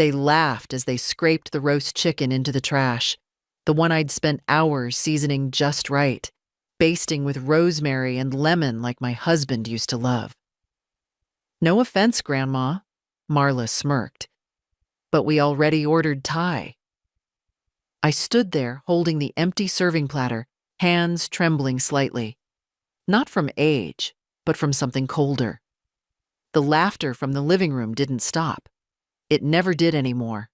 They laughed as they scraped the roast chicken into the trash, the one I'd spent hours seasoning just right, basting with rosemary and lemon like my husband used to love. "No offense, Grandma," Marla smirked, "but we already ordered Thai." I stood there holding the empty serving platter, hands trembling slightly. Not from age, but from something colder. The laughter from the living room didn't stop. It never did anymore.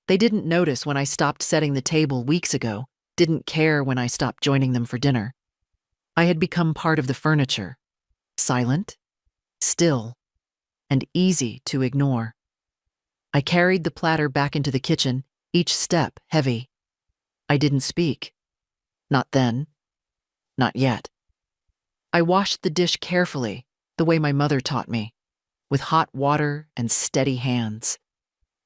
They didn't notice when I stopped setting the table weeks ago, didn't care when I stopped joining them for dinner. I had become part of the furniture, silent, still, and easy to ignore. I carried the platter back into the kitchen, each step heavy. I didn't speak. Not then. Not yet. I washed the dish carefully, the way my mother taught me, with hot water and steady hands.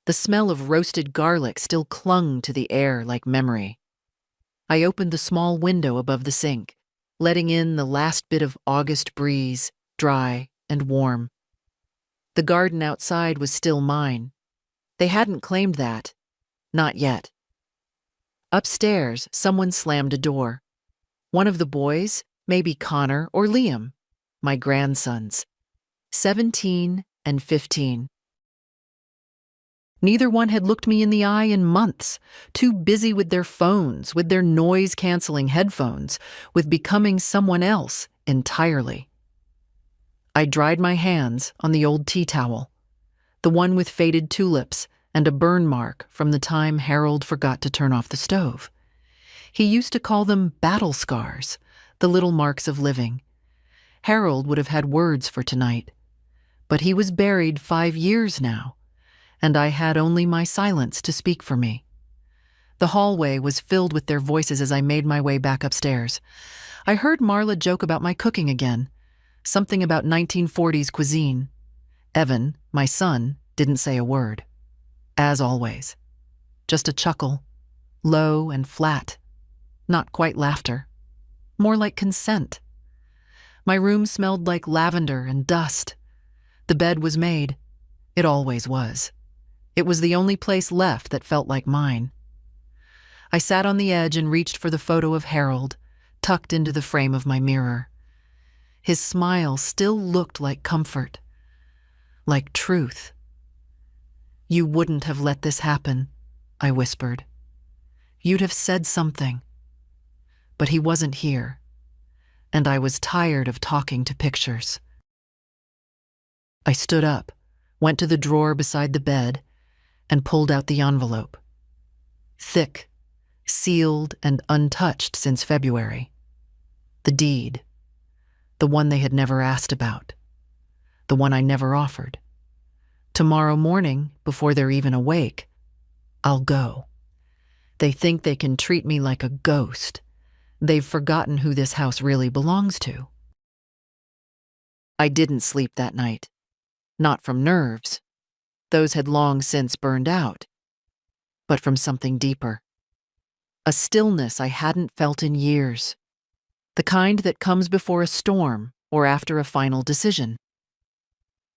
The smell of roasted garlic still clung to the air like memory. I opened the small window above the sink, letting in the last bit of August breeze, dry and warm. The garden outside was still mine. They hadn't claimed that. Not yet. Upstairs, someone slammed a door. One of the boys, maybe Connor or Liam, my grandsons, 17 and 15. Neither one had looked me in the eye in months, too busy with their phones, with their noise-canceling headphones, with becoming someone else entirely. I dried my hands on the old tea towel, the one with faded tulips and a burn mark from the time Harold forgot to turn off the stove. He used to call them battle scars, the little marks of living. Harold would have had words for tonight, but he was buried 5 years now, and I had only my silence to speak for me. The hallway was filled with their voices as I made my way back upstairs. I heard Marla joke about my cooking again, something about 1940s cuisine. Evan, my son, didn't say a word. As always. Just a chuckle, low and flat. Not quite laughter. More like consent. My room smelled like lavender and dust. The bed was made. It always was. It was the only place left that felt like mine. I sat on the edge and reached for the photo of Harold, tucked into the frame of my mirror. His smile still looked like comfort, like truth. "You wouldn't have let this happen," I whispered. "You'd have said something." But he wasn't here, and I was tired of talking to pictures. I stood up, went to the drawer beside the bed, and pulled out the envelope. Thick, sealed and untouched since February. The deed. The one they had never asked about. The one I never offered. Tomorrow morning, before they're even awake, I'll go. They think they can treat me like a ghost. They've forgotten who this house really belongs to. I didn't sleep that night. Not from nerves. Those had long since burned out. But from something deeper. A stillness I hadn't felt in years. The kind that comes before a storm or after a final decision.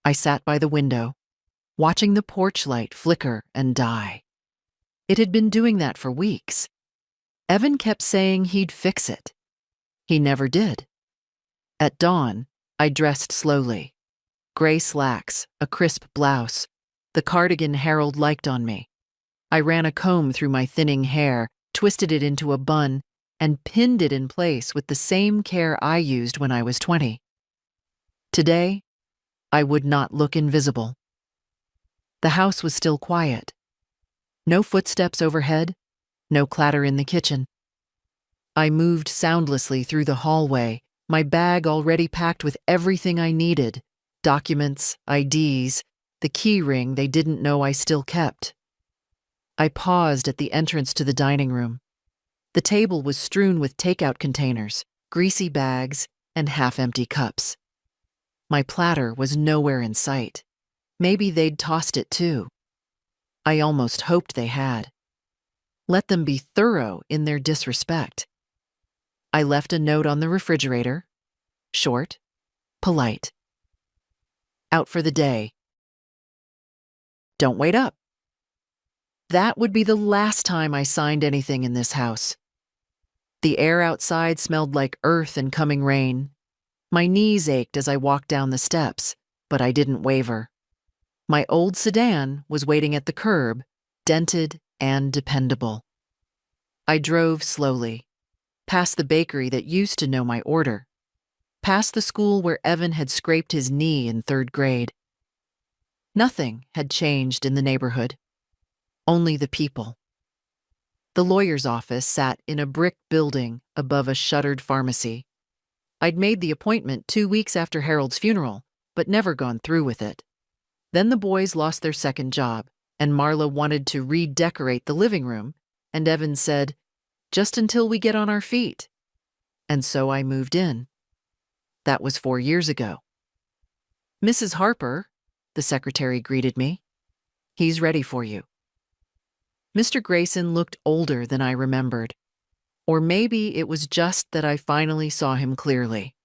I sat by the window, watching the porch light flicker and die. It had been doing that for weeks. Evan kept saying he'd fix it. He never did. At dawn, I dressed slowly. Gray slacks, a crisp blouse, the cardigan Harold liked on me. I ran a comb through my thinning hair, twisted it into a bun, and pinned it in place with the same care I used when I was 20. Today, I would not look invisible. The house was still quiet. No footsteps overhead, no clatter in the kitchen. I moved soundlessly through the hallway, my bag already packed with everything I needed, documents, IDs, the key ring they didn't know I still kept. I paused at the entrance to the dining room. The table was strewn with takeout containers, greasy bags, and half-empty cups. My platter was nowhere in sight. Maybe they'd tossed it too. I almost hoped they had. Let them be thorough in their disrespect. I left a note on the refrigerator. Short, polite. Out for the day. Don't wait up. That would be the last time I signed anything in this house. The air outside smelled like earth and coming rain. My knees ached as I walked down the steps, but I didn't waver. My old sedan was waiting at the curb, dented and dependable. I drove slowly, past the bakery that used to know my order, past the school where Evan had scraped his knee in 3rd grade. Nothing had changed in the neighborhood, only the people. The lawyer's office sat in a brick building above a shuttered pharmacy. I'd made the appointment 2 weeks after Harold's funeral, but never gone through with it. Then the boys lost their second job, and Marla wanted to redecorate the living room, and Evan said, "Just until we get on our feet." And so I moved in. That was 4 years ago. "Mrs. Harper," the secretary greeted me. "He's ready for you." Mr. Grayson looked older than I remembered. Or maybe it was just that I finally saw him clearly.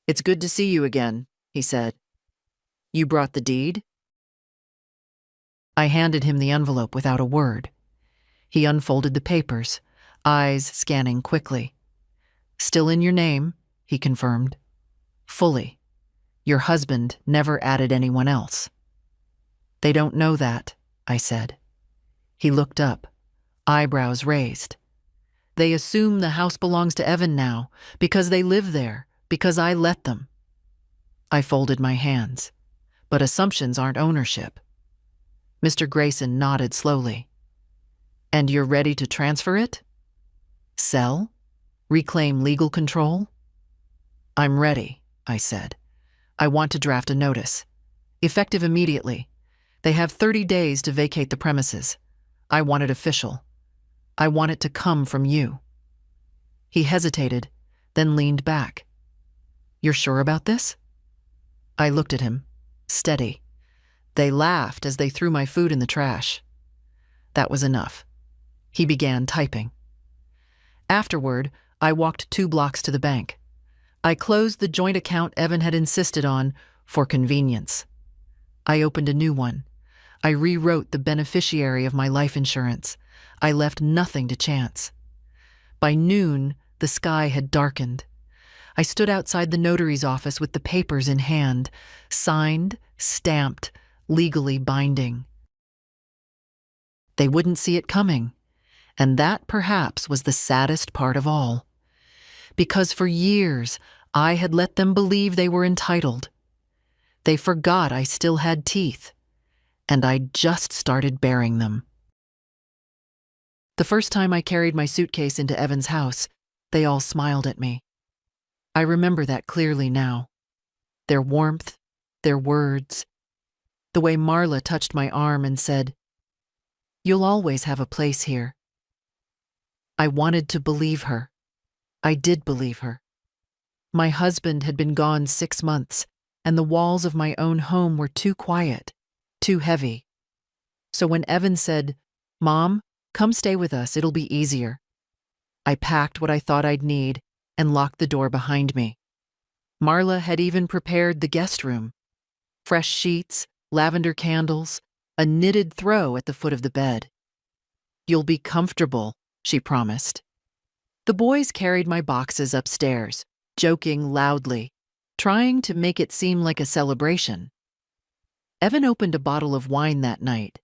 "It's good to see you again," he said. "You brought the deed?" I handed him the envelope without a word. He unfolded the papers, eyes scanning quickly. "Still in your name," he confirmed. "Fully. Your husband never added anyone else." "They don't know that," I said. He looked up, eyebrows raised. "They assume the house belongs to Evan now, because they live there, because I let them." I folded my hands. "But assumptions aren't ownership." Mr. Grayson nodded slowly. "And you're ready to transfer it? Sell? Reclaim legal control?" "I'm ready," I said. "I want to draft a notice. Effective immediately. They have 30 days to vacate the premises. I want it official. I want it to come from you." He hesitated, then leaned back. "You're sure about this?" I looked at him, steady. They laughed as they threw my food in the trash. That was enough. He began typing. Afterward, I walked 2 blocks to the bank. I closed the joint account Evan had insisted on for convenience. I opened a new one. I rewrote the beneficiary of my life insurance. I left nothing to chance. By noon, the sky had darkened. I stood outside the notary's office with the papers in hand, signed, stamped, legally binding. They wouldn't see it coming, and that perhaps was the saddest part of all. Because for years, I had let them believe they were entitled. They forgot I still had teeth, and I'd just started bearing them. The first time I carried my suitcase into Evan's house, they all smiled at me. I remember that clearly now. Their warmth, their words, the way Marla touched my arm and said, "You'll always have a place here." I wanted to believe her. I did believe her. My husband had been gone 6 months, and the walls of my own home were too quiet, too heavy. So when Evan said, "Mom, come stay with us, it'll be easier," I packed what I thought I'd need and locked the door behind me. Marla had even prepared the guest room. Fresh sheets, lavender candles, a knitted throw at the foot of the bed. "You'll be comfortable," she promised. The boys carried my boxes upstairs, joking loudly, trying to make it seem like a celebration. Evan opened a bottle of wine that night,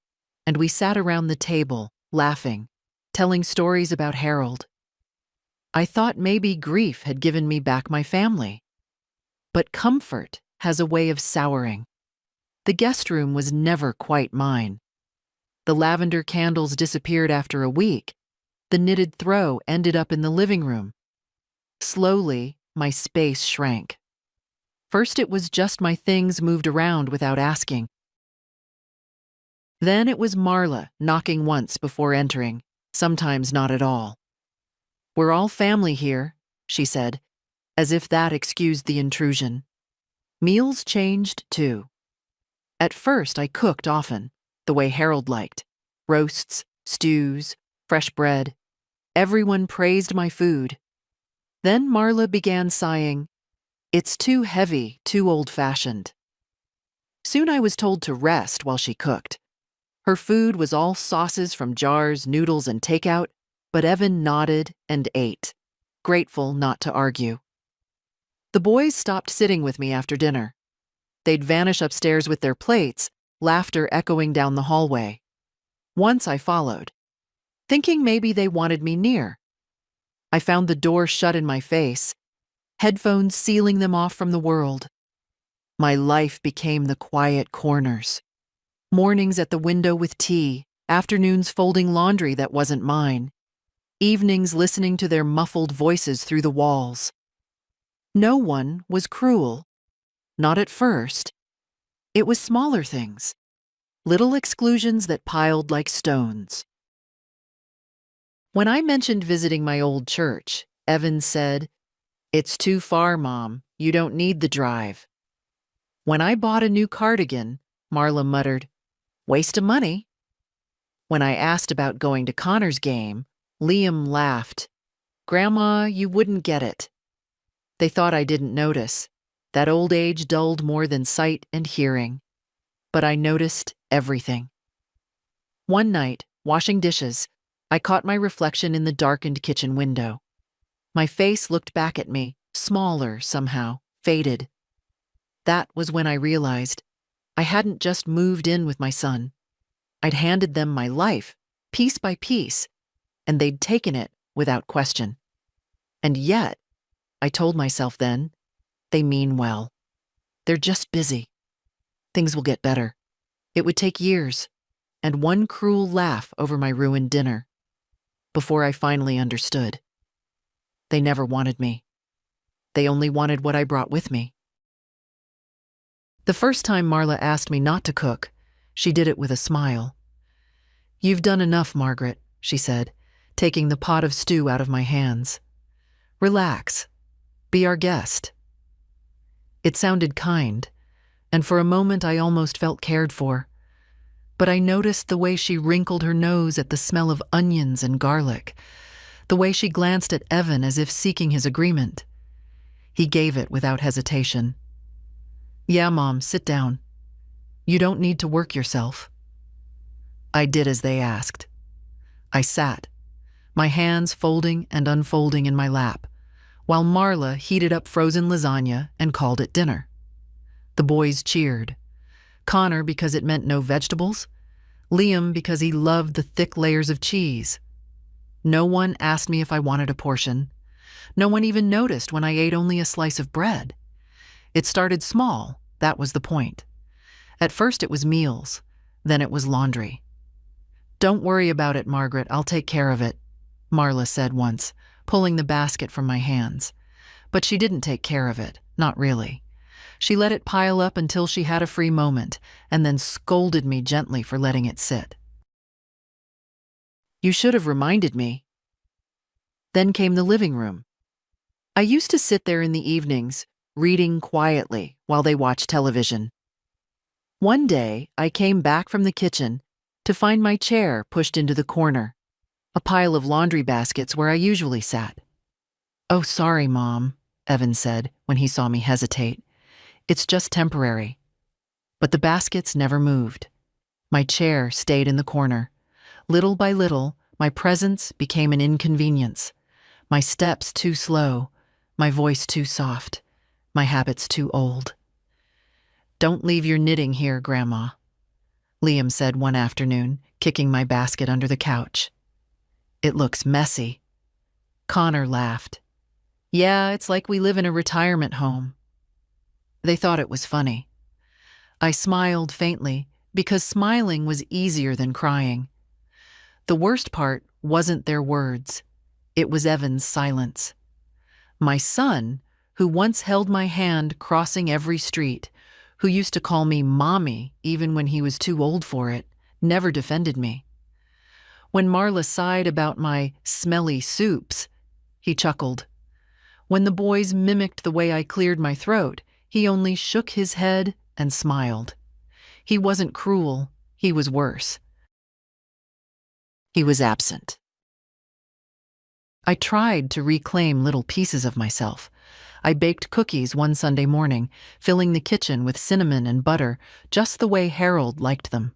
and we sat around the table, laughing, telling stories about Harold. I thought maybe grief had given me back my family. But comfort has a way of souring. The guest room was never quite mine. The lavender candles disappeared after a week. The knitted throw ended up in the living room. Slowly, my space shrank. First, it was just my things moved around without asking. Then it was Marla knocking once before entering, sometimes not at all. "We're all family here," she said, as if that excused the intrusion. Meals changed, too. At first, I cooked often, the way Harold liked. Roasts, stews, fresh bread. Everyone praised my food. Then Marla began sighing, "It's too heavy, too old-fashioned." Soon I was told to rest while she cooked. Her food was all sauces from jars, noodles, and takeout, but Evan nodded and ate, grateful not to argue. The boys stopped sitting with me after dinner. They'd vanish upstairs with their plates, laughter echoing down the hallway. Once I followed, thinking maybe they wanted me near. I found the door shut in my face, headphones sealing them off from the world. My life became the quiet corners. Mornings at the window with tea, afternoons folding laundry that wasn't mine, evenings listening to their muffled voices through the walls. No one was cruel. Not at first. It was smaller things, little exclusions that piled like stones. When I mentioned visiting my old church, Evan said, "It's too far, Mom. You don't need the drive." When I bought a new cardigan, Marla muttered, "Waste of money." When I asked about going to Connor's game, Liam laughed. "Grandma, you wouldn't get it." They thought I didn't notice. That old age dulled more than sight and hearing. But I noticed everything. One night, washing dishes, I caught my reflection in the darkened kitchen window. My face looked back at me, smaller somehow, faded. That was when I realized I hadn't just moved in with my son. I'd handed them my life, piece by piece, and they'd taken it without question. And yet, I told myself then, they mean well. They're just busy. Things will get better. It would take years, and one cruel laugh over my ruined dinner, before I finally understood. They never wanted me. They only wanted what I brought with me. The first time Marla asked me not to cook, she did it with a smile. "You've done enough, Margaret," she said, taking the pot of stew out of my hands. "Relax. Be our guest." It sounded kind, and for a moment I almost felt cared for. But I noticed the way she wrinkled her nose at the smell of onions and garlic, the way she glanced at Evan as if seeking his agreement. He gave it without hesitation. "Yeah, Mom, sit down. You don't need to work yourself." I did as they asked. I sat, my hands folding and unfolding in my lap, while Marla heated up frozen lasagna and called it dinner. The boys cheered. Connor because it meant no vegetables, Liam because he loved the thick layers of cheese. No one asked me if I wanted a portion. No one even noticed when I ate only a slice of bread. It started small, that was the point. At first it was meals, then it was laundry. "Don't worry about it, Margaret, I'll take care of it," Marla said once, pulling the basket from my hands. But she didn't take care of it, not really. She let it pile up until she had a free moment, and then scolded me gently for letting it sit. "You should have reminded me." Then came the living room. I used to sit there in the evenings, reading quietly while they watched television. One day, I came back from the kitchen to find my chair pushed into the corner, a pile of laundry baskets where I usually sat. "Oh, sorry, Mom," Evan said when he saw me hesitate. "It's just temporary." But the baskets never moved. My chair stayed in the corner. Little by little, my presence became an inconvenience. My steps too slow, my voice too soft, my habits too old. "Don't leave your knitting here, Grandma," Liam said one afternoon, kicking my basket under the couch. "It looks messy." Connor laughed. "Yeah, it's like we live in a retirement home." They thought it was funny. I smiled faintly because smiling was easier than crying. The worst part wasn't their words. It was Evan's silence. My son, who once held my hand crossing every street, who used to call me Mommy even when he was too old for it, never defended me. When Marla sighed about my smelly soups, he chuckled. When the boys mimicked the way I cleared my throat, he only shook his head and smiled. He wasn't cruel, he was worse. He was absent. I tried to reclaim little pieces of myself. I baked cookies one Sunday morning, filling the kitchen with cinnamon and butter, just the way Harold liked them.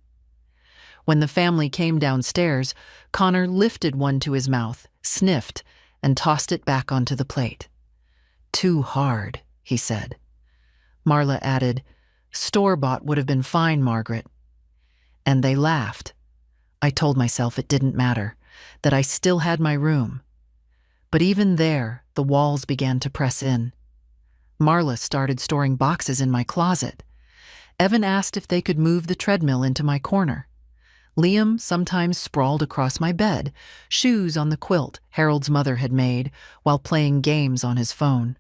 When the family came downstairs, Connor lifted one to his mouth, sniffed, and tossed it back onto the plate. "Too hard," he said. Marla added, "Store-bought would have been fine, Margaret." And they laughed. I told myself it didn't matter, that I still had my room. But even there, the walls began to press in. Marla started storing boxes in my closet. Evan asked if they could move the treadmill into my corner. Liam sometimes sprawled across my bed, shoes on the quilt Harold's mother had made, while playing games on his phone.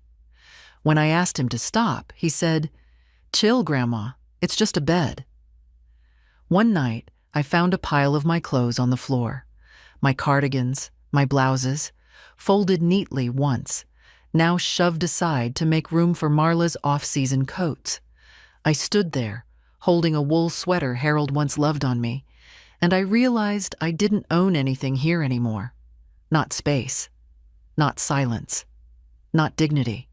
When I asked him to stop, he said, "Chill, Grandma, it's just a bed." One night, I found a pile of my clothes on the floor. My cardigans, my blouses, folded neatly once, now shoved aside to make room for Marla's off-season coats. I stood there, holding a wool sweater Harold once loved on me, and I realized I didn't own anything here anymore. Not space, not silence, not dignity.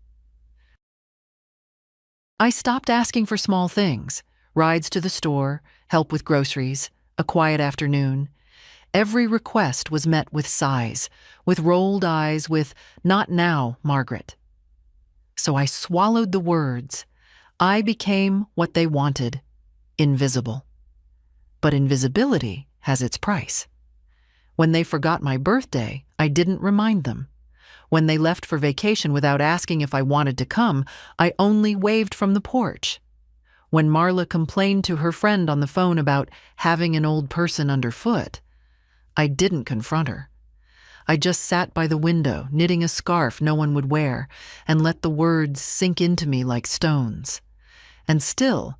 I stopped asking for small things, rides to the store, help with groceries, a quiet afternoon. Every request was met with sighs, with rolled eyes, with "Not now, Margaret." So I swallowed the words. I became what they wanted, invisible. But invisibility has its price. When they forgot my birthday, I didn't remind them. When they left for vacation without asking if I wanted to come, I only waved from the porch. When Marla complained to her friend on the phone about having an old person underfoot, I didn't confront her. I just sat by the window, knitting a scarf no one would wear, and let the words sink into me like stones. And still,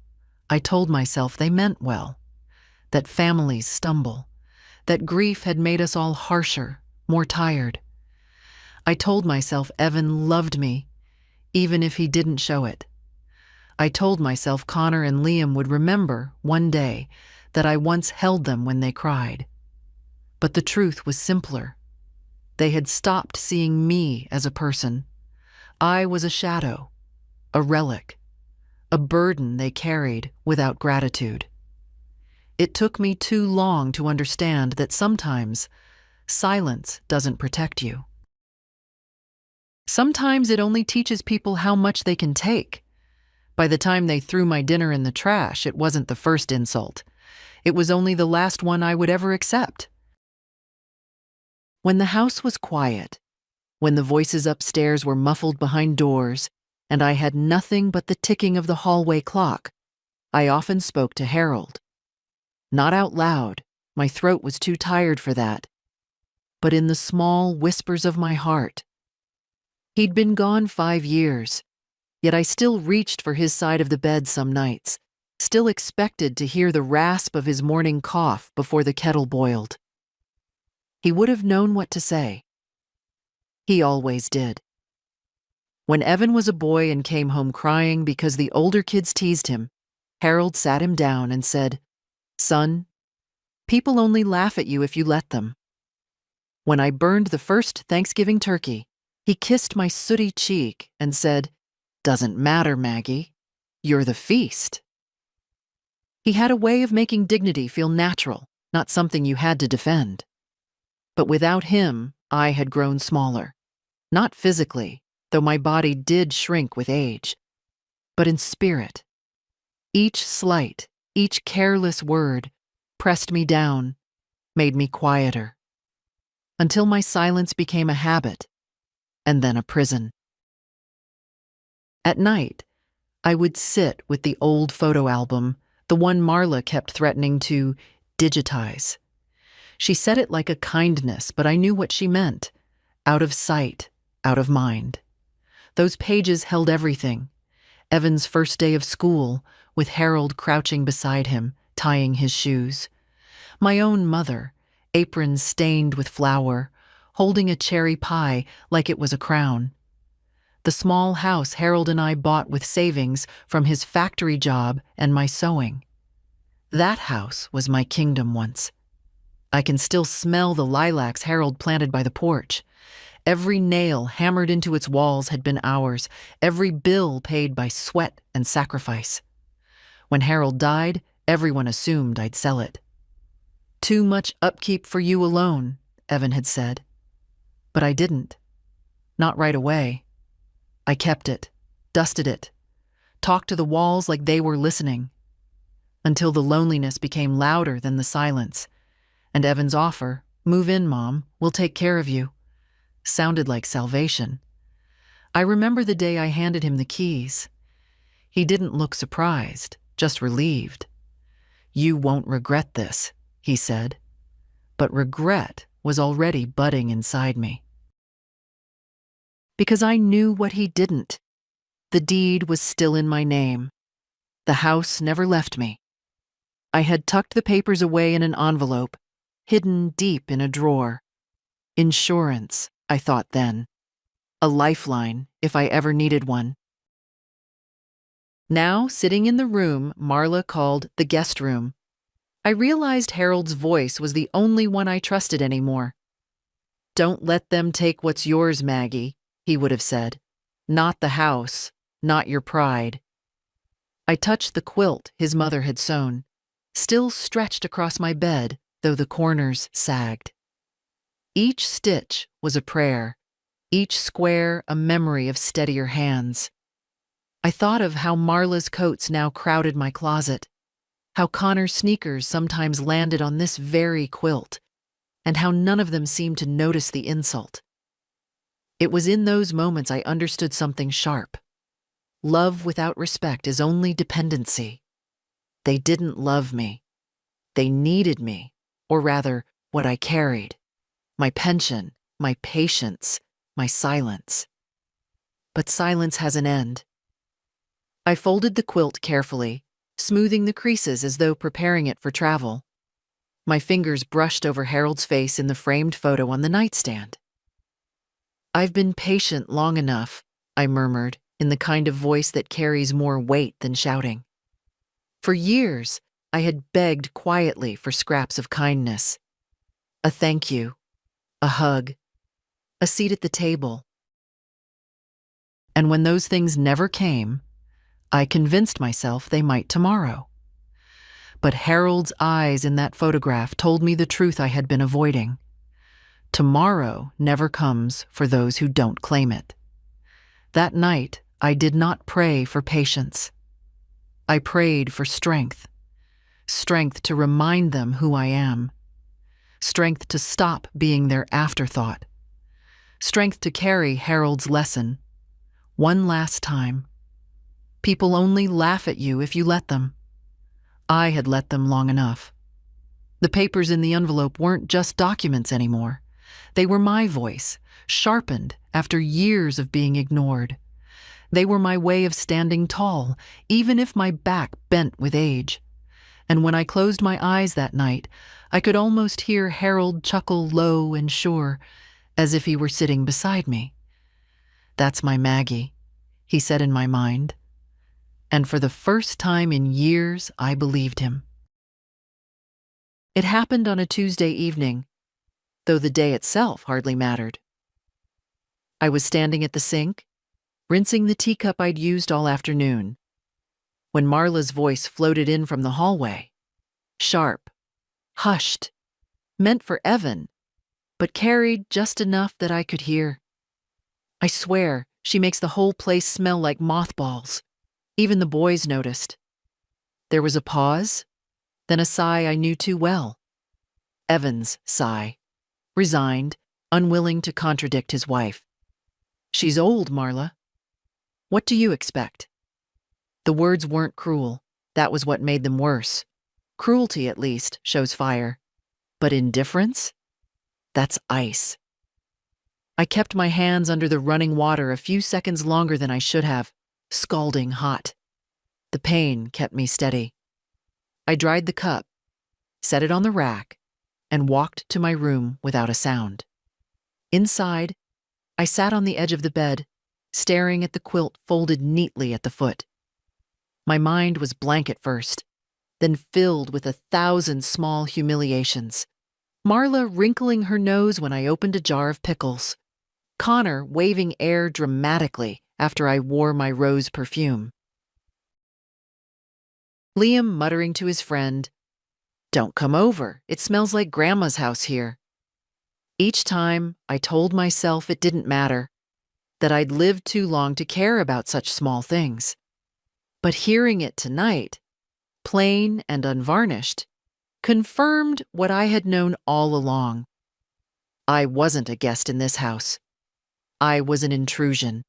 I told myself they meant well, that families stumble, that grief had made us all harsher, more tired. I told myself Evan loved me, even if he didn't show it. I told myself Connor and Liam would remember, one day, that I once held them when they cried. But the truth was simpler. They had stopped seeing me as a person. I was a shadow, a relic, a burden they carried without gratitude. It took me too long to understand that sometimes silence doesn't protect you. Sometimes it only teaches people how much they can take. By the time they threw my dinner in the trash, it wasn't the first insult. It was only the last one I would ever accept. When the house was quiet, when the voices upstairs were muffled behind doors, and I had nothing but the ticking of the hallway clock, I often spoke to Harold. Not out loud, my throat was too tired for that, but in the small whispers of my heart. He'd been gone 5 years, yet I still reached for his side of the bed some nights, still expected to hear the rasp of his morning cough before the kettle boiled. He would have known what to say. He always did. When Evan was a boy and came home crying because the older kids teased him, Harold sat him down and said, "Son, people only laugh at you if you let them." When I burned the first Thanksgiving turkey, he kissed my sooty cheek and said, "Doesn't matter, Maggie. You're the feast." He had a way of making dignity feel natural, not something you had to defend. But without him, I had grown smaller. Not physically, though my body did shrink with age, but in spirit. Each slight, each careless word pressed me down, made me quieter, until my silence became a habit, and then a prison. At night, I would sit with the old photo album, the one Marla kept threatening to digitize. She said it like a kindness, but I knew what she meant. Out of sight, out of mind. Those pages held everything. Evan's first day of school, with Harold crouching beside him, tying his shoes. My own mother, apron stained with flour, holding a cherry pie like it was a crown. The small house Harold and I bought with savings from his factory job and my sewing. That house was my kingdom once. I can still smell the lilacs Harold planted by the porch. Every nail hammered into its walls had been ours, every bill paid by sweat and sacrifice. When Harold died, everyone assumed I'd sell it. Too much upkeep for you alone, Evan had said. But I didn't. Not right away. I kept it, dusted it, talked to the walls like they were listening, until the loneliness became louder than the silence, and Evan's offer, "Move in, Mom, we'll take care of you," sounded like salvation. I remember the day I handed him the keys. He didn't look surprised, just relieved. "You won't regret this," he said. But regret was already budding inside me. Because I knew what he didn't. The deed was still in my name. The house never left me. I had tucked the papers away in an envelope, hidden deep in a drawer. Insurance, I thought then. A lifeline, if I ever needed one. Now, sitting in the room Marla called the guest room, I realized Harold's voice was the only one I trusted anymore. "Don't let them take what's yours, Maggie," he would have said. "Not the house, not your pride." I touched the quilt his mother had sewn, still stretched across my bed, though the corners sagged. Each stitch was a prayer, each square a memory of steadier hands. I thought of how Marla's coats now crowded my closet, how Connor's sneakers sometimes landed on this very quilt, and how none of them seemed to notice the insult. It was in those moments I understood something sharp. Love without respect is only dependency. They didn't love me. They needed me, or rather, what I carried. My pension, my patience, my silence. But silence has an end. I folded the quilt carefully, smoothing the creases as though preparing it for travel. My fingers brushed over Harold's face in the framed photo on the nightstand. "I've been patient long enough," I murmured, in the kind of voice that carries more weight than shouting. For years, I had begged quietly for scraps of kindness. A thank you, a hug, a seat at the table. And when those things never came, I convinced myself they might tomorrow. But Harold's eyes in that photograph told me the truth I had been avoiding. Tomorrow never comes for those who don't claim it. That night, I did not pray for patience. I prayed for strength. Strength to remind them who I am. Strength to stop being their afterthought. Strength to carry Harold's lesson. One last time. People only laugh at you if you let them. I had let them long enough. The papers in the envelope weren't just documents anymore. They were my voice, sharpened after years of being ignored. They were my way of standing tall, even if my back bent with age. And when I closed my eyes that night, I could almost hear Harold chuckle low and sure, as if he were sitting beside me. "That's my Maggie," he said in my mind. And for the first time in years, I believed him. It happened on a Tuesday evening, though the day itself hardly mattered. I was standing at the sink, rinsing the teacup I'd used all afternoon, when Marla's voice floated in from the hallway. Sharp, hushed, meant for Evan, but carried just enough that I could hear. I swear, she makes the whole place smell like mothballs. Even the boys noticed. There was a pause, then a sigh I knew too well. Evan's sigh, resigned, unwilling to contradict his wife. "She's old, Marla. What do you expect?" The words weren't cruel. That was what made them worse. Cruelty, at least, shows fire. But indifference? That's ice. I kept my hands under the running water a few seconds longer than I should have, scalding hot. The pain kept me steady. I dried the cup, set it on the rack, and walked to my room without a sound. Inside, I sat on the edge of the bed, staring at the quilt folded neatly at the foot. My mind was blank at first, then filled with 1,000 small humiliations. Marla wrinkling her nose when I opened a jar of pickles. Connor waving air dramatically after I wore my rose perfume. Liam muttering to his friend, Don't come over. It smells like Grandma's house here. Each time, I told myself it didn't matter, that I'd lived too long to care about such small things. But hearing it tonight, plain and unvarnished, confirmed what I had known all along. I wasn't a guest in this house. I was an intrusion.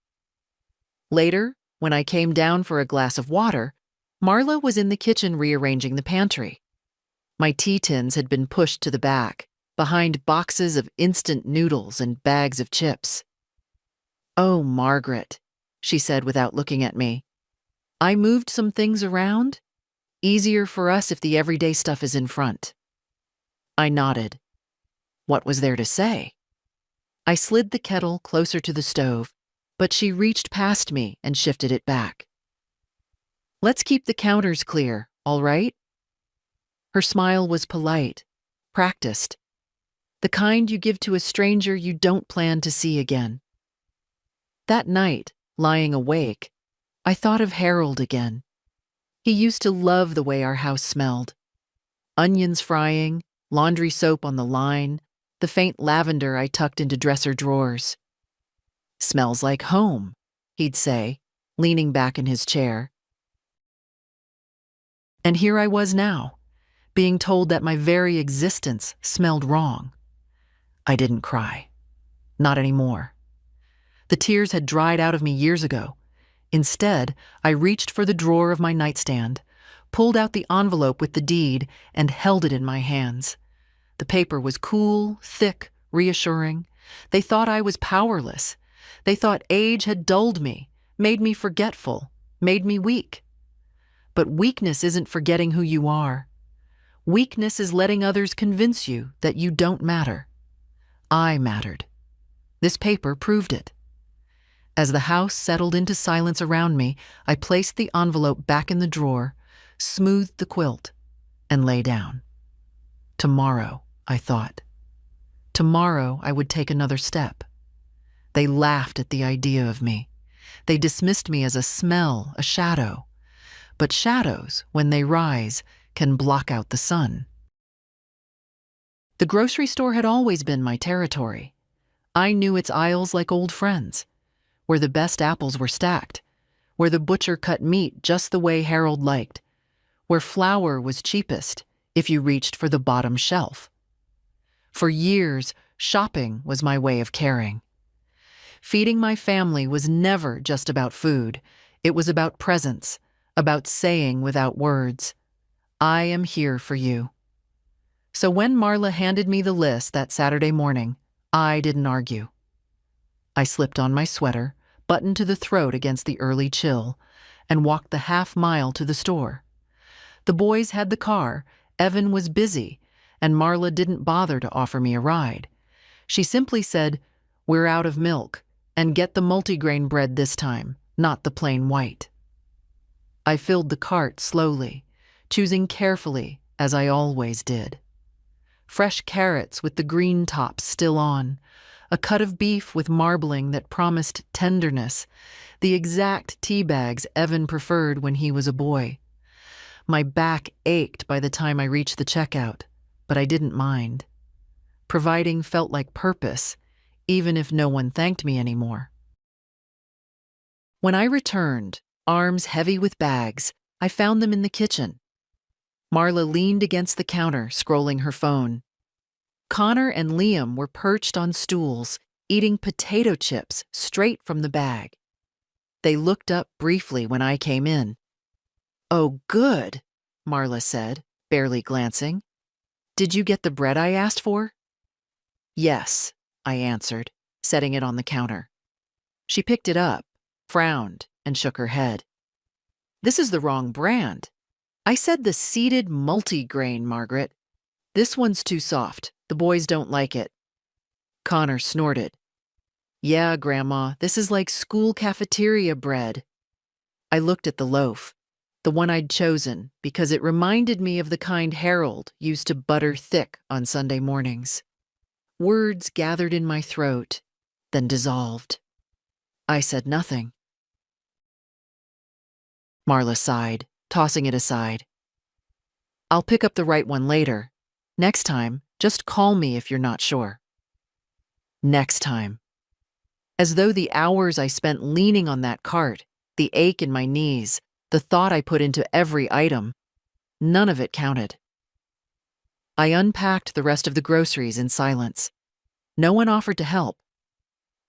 Later, when I came down for a glass of water, Marla was in the kitchen rearranging the pantry. My tea tins had been pushed to the back, behind boxes of instant noodles and bags of chips. "Oh, Margaret," she said without looking at me. "I moved some things around. Easier for us if the everyday stuff is in front." I nodded. What was there to say? I slid the kettle closer to the stove, but she reached past me and shifted it back. "Let's keep the counters clear, all right?" Her smile was polite, practiced, the kind you give to a stranger you don't plan to see again. That night, lying awake, I thought of Harold again. He used to love the way our house smelled. Onions frying, laundry soap on the line, the faint lavender I tucked into dresser drawers. "Smells like home," he'd say, leaning back in his chair. And here I was now, being told that my very existence smelled wrong. I didn't cry. Not anymore. The tears had dried out of me years ago. Instead, I reached for the drawer of my nightstand, pulled out the envelope with the deed, and held it in my hands. The paper was cool, thick, reassuring. They thought I was powerless. They thought age had dulled me, made me forgetful, made me weak. But weakness isn't forgetting who you are. Weakness is letting others convince you that you don't matter. I mattered. This paper proved it. As the house settled into silence around me, I placed the envelope back in the drawer, smoothed the quilt, and lay down. Tomorrow, I thought. Tomorrow I would take another step. They laughed at the idea of me. They dismissed me as a smell, a shadow. But shadows, when they rise, can block out the sun. The grocery store had always been my territory. I knew its aisles like old friends, where the best apples were stacked, where the butcher cut meat just the way Harold liked, where flour was cheapest if you reached for the bottom shelf. For years, shopping was my way of caring. Feeding my family was never just about food. It was about presence, about saying without words, "I am here for you." So when Marla handed me the list that Saturday morning, I didn't argue. I slipped on my sweater, buttoned to the throat against the early chill, and walked the half-mile to the store. The boys had the car, Evan was busy, and Marla didn't bother to offer me a ride. She simply said, "We're out of milk, and get the multigrain bread this time, not the plain white." I filled the cart slowly, choosing carefully, as I always did. Fresh carrots with the green tops still on, a cut of beef with marbling that promised tenderness, the exact tea bags Evan preferred when he was a boy. My back ached by the time I reached the checkout, but I didn't mind. Providing felt like purpose, even if no one thanked me anymore. When I returned, arms heavy with bags, I found them in the kitchen. Marla leaned against the counter, scrolling her phone. Connor and Liam were perched on stools, eating potato chips straight from the bag. They looked up briefly when I came in. "Oh, good," Marla said, barely glancing. "Did you get the bread I asked for?" "Yes," I answered, setting it on the counter. She picked it up, frowned, and shook her head. "This is the wrong brand. I said the seeded multigrain, Margaret. This one's too soft. The boys don't like it." Connor snorted. "Yeah, Grandma, this is like school cafeteria bread." I looked at the loaf, the one I'd chosen, because it reminded me of the kind Harold used to butter thick on Sunday mornings. Words gathered in my throat, then dissolved. I said nothing. Marla sighed, tossing it aside. I'll pick up the right one later. Next time, just call me if you're not sure. Next time. As though the hours I spent leaning on that cart, the ache in my knees, the thought I put into every item, none of it counted. I unpacked the rest of the groceries in silence. No one offered to help.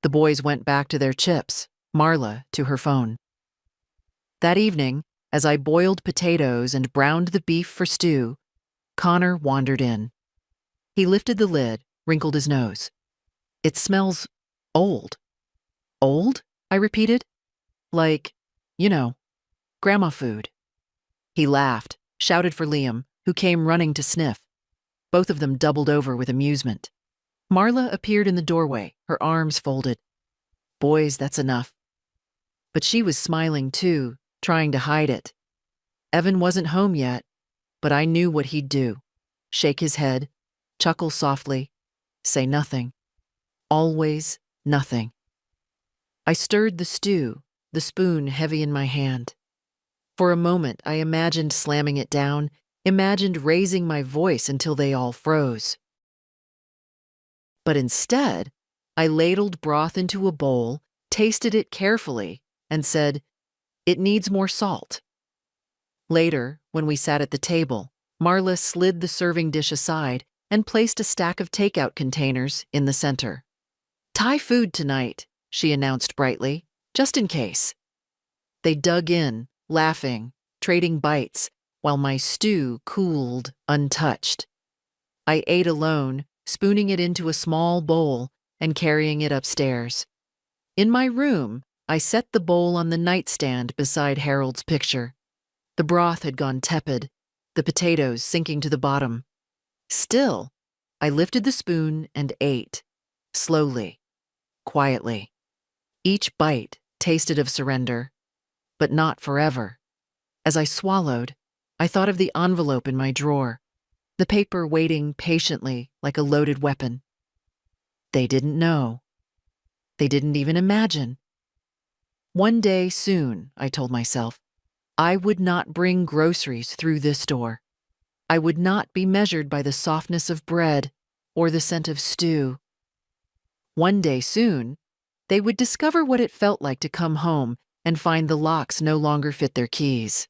The boys went back to their chips, Marla to her phone. That evening, as I boiled potatoes and browned the beef for stew, Connor wandered in. He lifted the lid, wrinkled his nose. It smells old. Old? I repeated. Like, grandma food. He laughed, shouted for Liam, who came running to sniff. Both of them doubled over with amusement. Marla appeared in the doorway, her arms folded. Boys, that's enough. But she was smiling too, trying to hide it. Evan wasn't home yet, but I knew what he'd do. Shake his head, chuckle softly, say nothing. Always nothing. I stirred the stew, the spoon heavy in my hand. For a moment, I imagined slamming it down, imagined raising my voice until they all froze. But instead, I ladled broth into a bowl, tasted it carefully, and said, "It needs more salt." Later, when we sat at the table, Marla slid the serving dish aside and placed a stack of takeout containers in the center. "Thai food tonight," she announced brightly, "just in case." They dug in, laughing, trading bites, while my stew cooled, untouched. I ate alone, spooning it into a small bowl and carrying it upstairs. In my room, I set the bowl on the nightstand beside Harold's picture. The broth had gone tepid, the potatoes sinking to the bottom. Still, I lifted the spoon and ate, slowly, quietly. Each bite tasted of surrender, but not forever. As I swallowed, I thought of the envelope in my drawer, the paper waiting patiently like a loaded weapon. They didn't know. They didn't even imagine. One day soon, I told myself, I would not bring groceries through this door. I would not be measured by the softness of bread or the scent of stew. One day soon, they would discover what it felt like to come home and find the locks no longer fit their keys.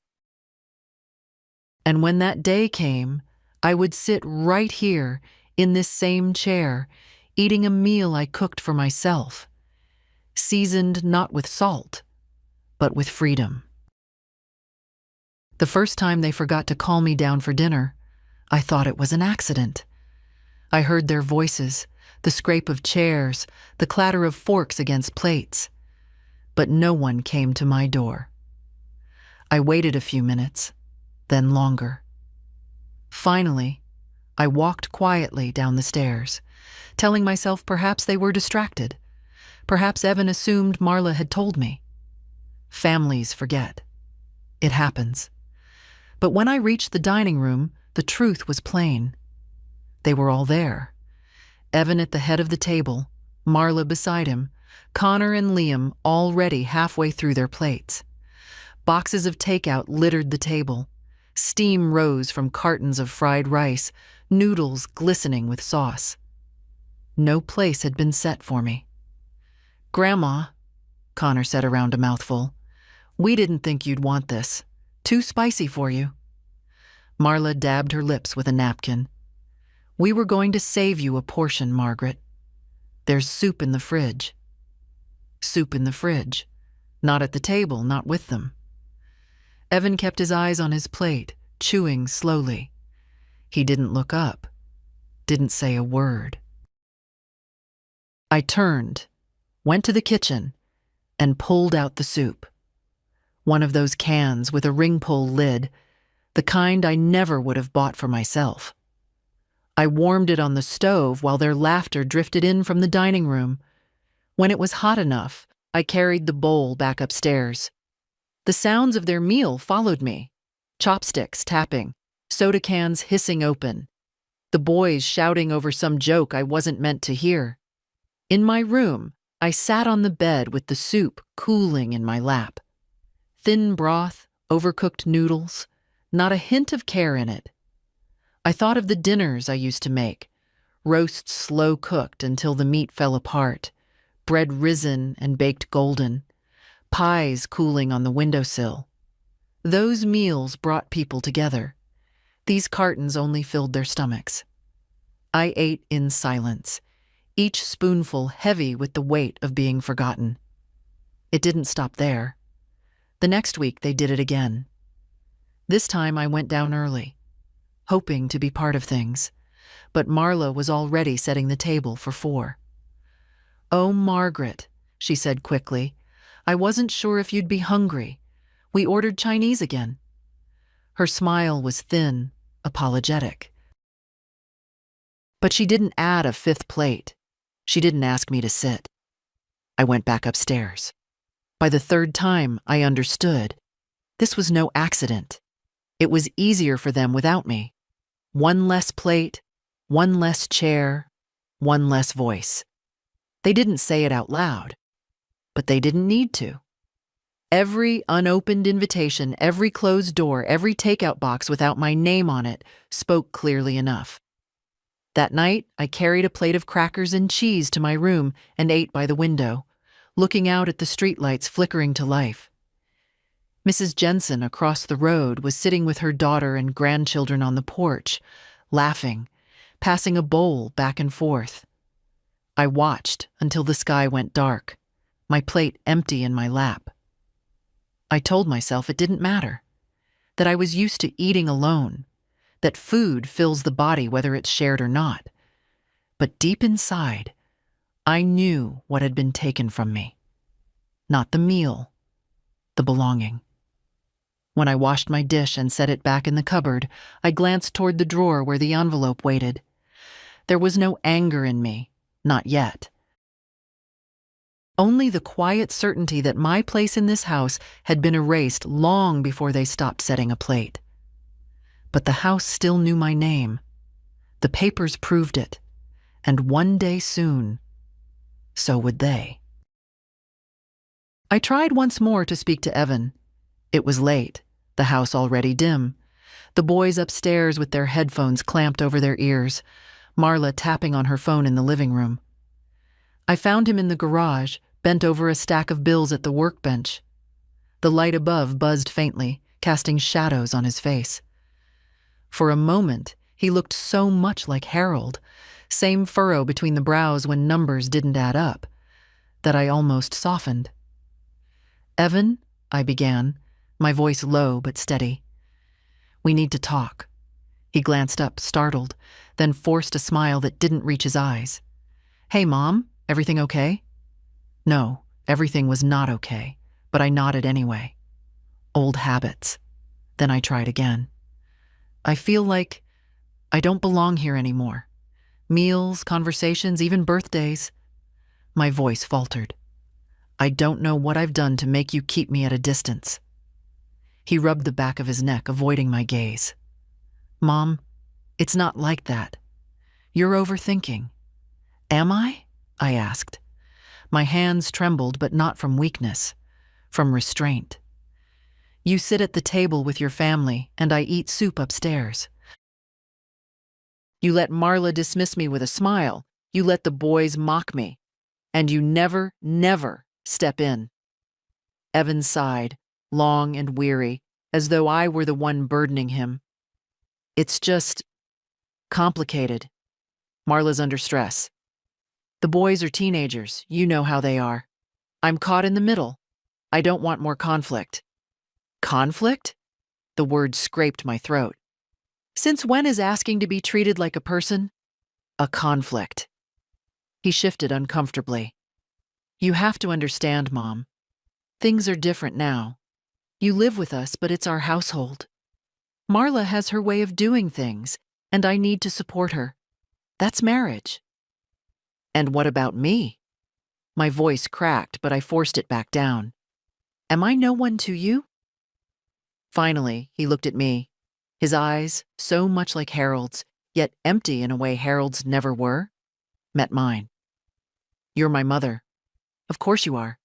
And when that day came, I would sit right here in this same chair, eating a meal I cooked for myself, seasoned not with salt, but with freedom. The first time they forgot to call me down for dinner, I thought it was an accident. I heard their voices, the scrape of chairs, the clatter of forks against plates. But no one came to my door. I waited a few minutes, then longer. Finally, I walked quietly down the stairs, telling myself perhaps they were distracted. Perhaps Evan assumed Marla had told me. Families forget. It happens. But when I reached the dining room, the truth was plain. They were all there. Evan at the head of the table, Marla beside him, Connor and Liam already halfway through their plates. Boxes of takeout littered the table. Steam rose from cartons of fried rice, noodles glistening with sauce. No place had been set for me. "Grandma," Connor said around a mouthful, "we didn't think you'd want this. Too spicy for you." Marla dabbed her lips with a napkin. "We were going to save you a portion, Margaret. There's soup in the fridge." Soup in the fridge. Not at the table, not with them. Evan kept his eyes on his plate, chewing slowly. He didn't look up, didn't say a word. I turned, went to the kitchen, and pulled out the soup. One of those cans with a ring-pull lid, the kind I never would have bought for myself. I warmed it on the stove while their laughter drifted in from the dining room. When it was hot enough, I carried the bowl back upstairs. The sounds of their meal followed me. Chopsticks tapping, soda cans hissing open, the boys shouting over some joke I wasn't meant to hear. In my room, I sat on the bed with the soup cooling in my lap. Thin broth, overcooked noodles, not a hint of care in it, I thought of the dinners I used to make, roasts slow cooked until the meat fell apart, bread risen and baked golden, pies cooling on the windowsill. Those meals brought people together. These cartons only filled their stomachs. I ate in silence, each spoonful heavy with the weight of being forgotten. It didn't stop there. The next week they did it again. This time I went down early, hoping to be part of things, but Marla was already setting the table for 4. "Oh, Margaret," she said quickly, "I wasn't sure if you'd be hungry. We ordered Chinese again." Her smile was thin, apologetic. But she didn't add a 5th plate. She didn't ask me to sit. I went back upstairs. By the 3rd time, I understood. This was no accident. It was easier for them without me. 1 less plate, 1 less chair, 1 less voice. They didn't say it out loud, but they didn't need to. Every unopened invitation, every closed door, every takeout box without my name on it spoke clearly enough. That night, I carried a plate of crackers and cheese to my room and ate by the window, looking out at the streetlights flickering to life. Mrs. Jensen across the road was sitting with her daughter and grandchildren on the porch, laughing, passing a bowl back and forth. I watched until the sky went dark, my plate empty in my lap. I told myself it didn't matter, that I was used to eating alone, that food fills the body whether it's shared or not. But deep inside, I knew what had been taken from me. Not the meal, the belonging. When I washed my dish and set it back in the cupboard, I glanced toward the drawer where the envelope waited. There was no anger in me, not yet. Only the quiet certainty that my place in this house had been erased long before they stopped setting a plate. But the house still knew my name. The papers proved it. And one day soon, so would they. I tried once more to speak to Evan. It was late, the house already dim, the boys upstairs with their headphones clamped over their ears, Marla tapping on her phone in the living room. I found him in the garage, bent over a stack of bills at the workbench. The light above buzzed faintly, casting shadows on his face. For a moment, he looked so much like Harold, same furrow between the brows when numbers didn't add up, that I almost softened. "Evan," I began, my voice low but steady. "We need to talk." He glanced up, startled, then forced a smile that didn't reach his eyes. "Hey, Mom, everything okay?" No, everything was not okay, but I nodded anyway. Old habits. Then I tried again. "I feel like I don't belong here anymore. Meals, conversations, even birthdays." My voice faltered. "I don't know what I've done to make you keep me at a distance." He rubbed the back of his neck, avoiding my gaze. "Mom, it's not like that. You're overthinking." "Am I?" I asked. My hands trembled, but not from weakness, from restraint. "You sit at the table with your family, and I eat soup upstairs. You let Marla dismiss me with a smile. You let the boys mock me. And you never, never step in." Evan sighed, long and weary, as though I were the one burdening him. "It's just complicated. Marla's under stress. The boys are teenagers, you know how they are. I'm caught in the middle. I don't want more conflict." "Conflict?" The word scraped my throat. "Since when is asking to be treated like a person a conflict?" He shifted uncomfortably. "You have to understand, Mom. Things are different now. You live with us, but it's our household. Marla has her way of doing things, and I need to support her. That's marriage." "And what about me?" My voice cracked, but I forced it back down. "Am I no one to you?" Finally, he looked at me, his eyes, so much like Harold's, yet empty in a way Harold's never were, met mine. "You're my mother. Of course you are.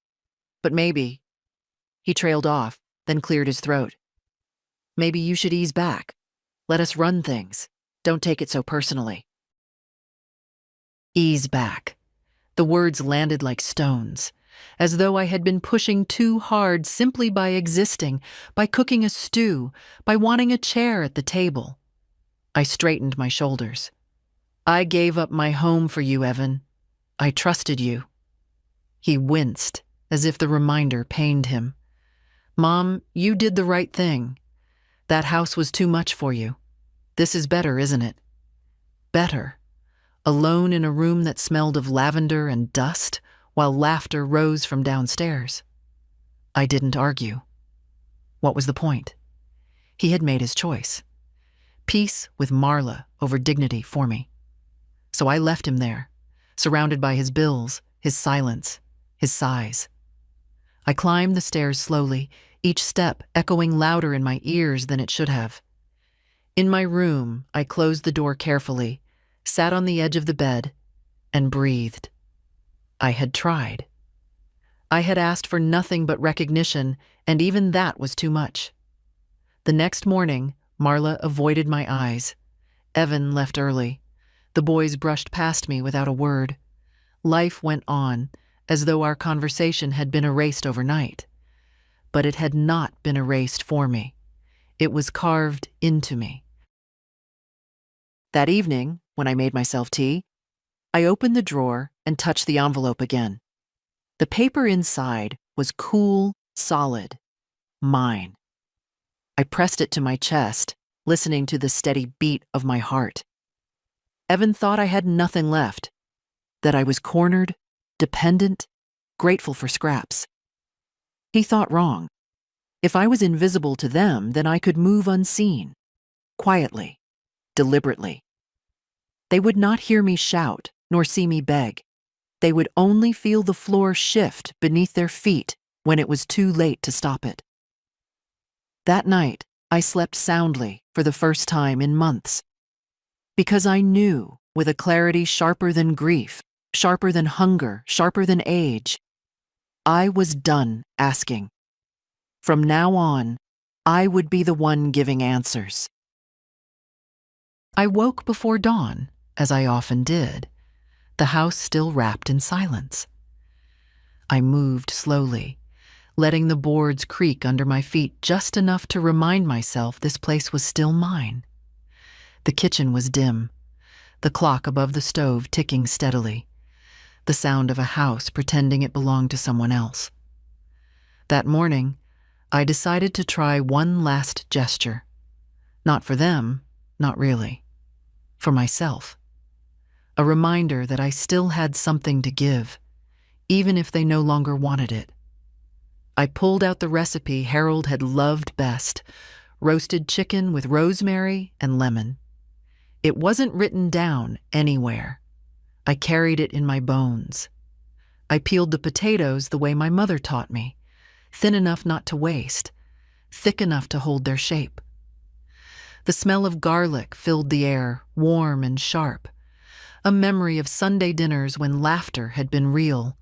But maybe—" He trailed off, then cleared his throat. "Maybe you should ease back. Let us run things. Don't take it so personally. Ease back. The words landed like stones, as though I had been pushing too hard simply by existing, by cooking a stew, by wanting a chair at the table. I straightened my shoulders. I gave up my home for you, Evan. I trusted you. He winced, as if the reminder pained him. Mom, you did the right thing. That house was too much for you. This is better, isn't it? Better. Alone in a room that smelled of lavender and dust, while laughter rose from downstairs. I didn't argue. What was the point? He had made his choice. Peace with Marla over dignity for me. So I left him there, surrounded by his bills, his silence, his sighs. I climbed the stairs slowly, each step echoing louder in my ears than it should have. In my room, I closed the door carefully, sat on the edge of the bed, and breathed. I had tried. I had asked for nothing but recognition, and even that was too much. The next morning, Marla avoided my eyes. Evan left early. The boys brushed past me without a word. Life went on, as though our conversation had been erased overnight. But it had not been erased for me. It was carved into me. That evening, when I made myself tea, I opened the drawer and touched the envelope again. The paper inside was cool, solid, mine. I pressed it to my chest, listening to the steady beat of my heart. Evan thought I had nothing left, that I was cornered, dependent, grateful for scraps. He thought wrong. If I was invisible to them, then I could move unseen, quietly, deliberately. They would not hear me shout, nor see me beg. They would only feel the floor shift beneath their feet when it was too late to stop it. That night, I slept soundly for the first time in months. Because I knew, with a clarity sharper than grief, sharper than hunger, sharper than age, I was done asking. From now on, I would be the one giving answers. I woke before dawn, as I often did, the house still wrapped in silence. I moved slowly, letting the boards creak under my feet just enough to remind myself this place was still mine. The kitchen was dim, the clock above the stove ticking steadily, the sound of a house pretending it belonged to someone else. That morning, I decided to try one last gesture. Not for them, not really. For myself. A reminder that I still had something to give, even if they no longer wanted it. I pulled out the recipe Harold had loved best, roasted chicken with rosemary and lemon. It wasn't written down anywhere. I carried it in my bones. I peeled the potatoes the way my mother taught me, thin enough not to waste, thick enough to hold their shape. The smell of garlic filled the air, warm and sharp, a memory of Sunday dinners when laughter had been real,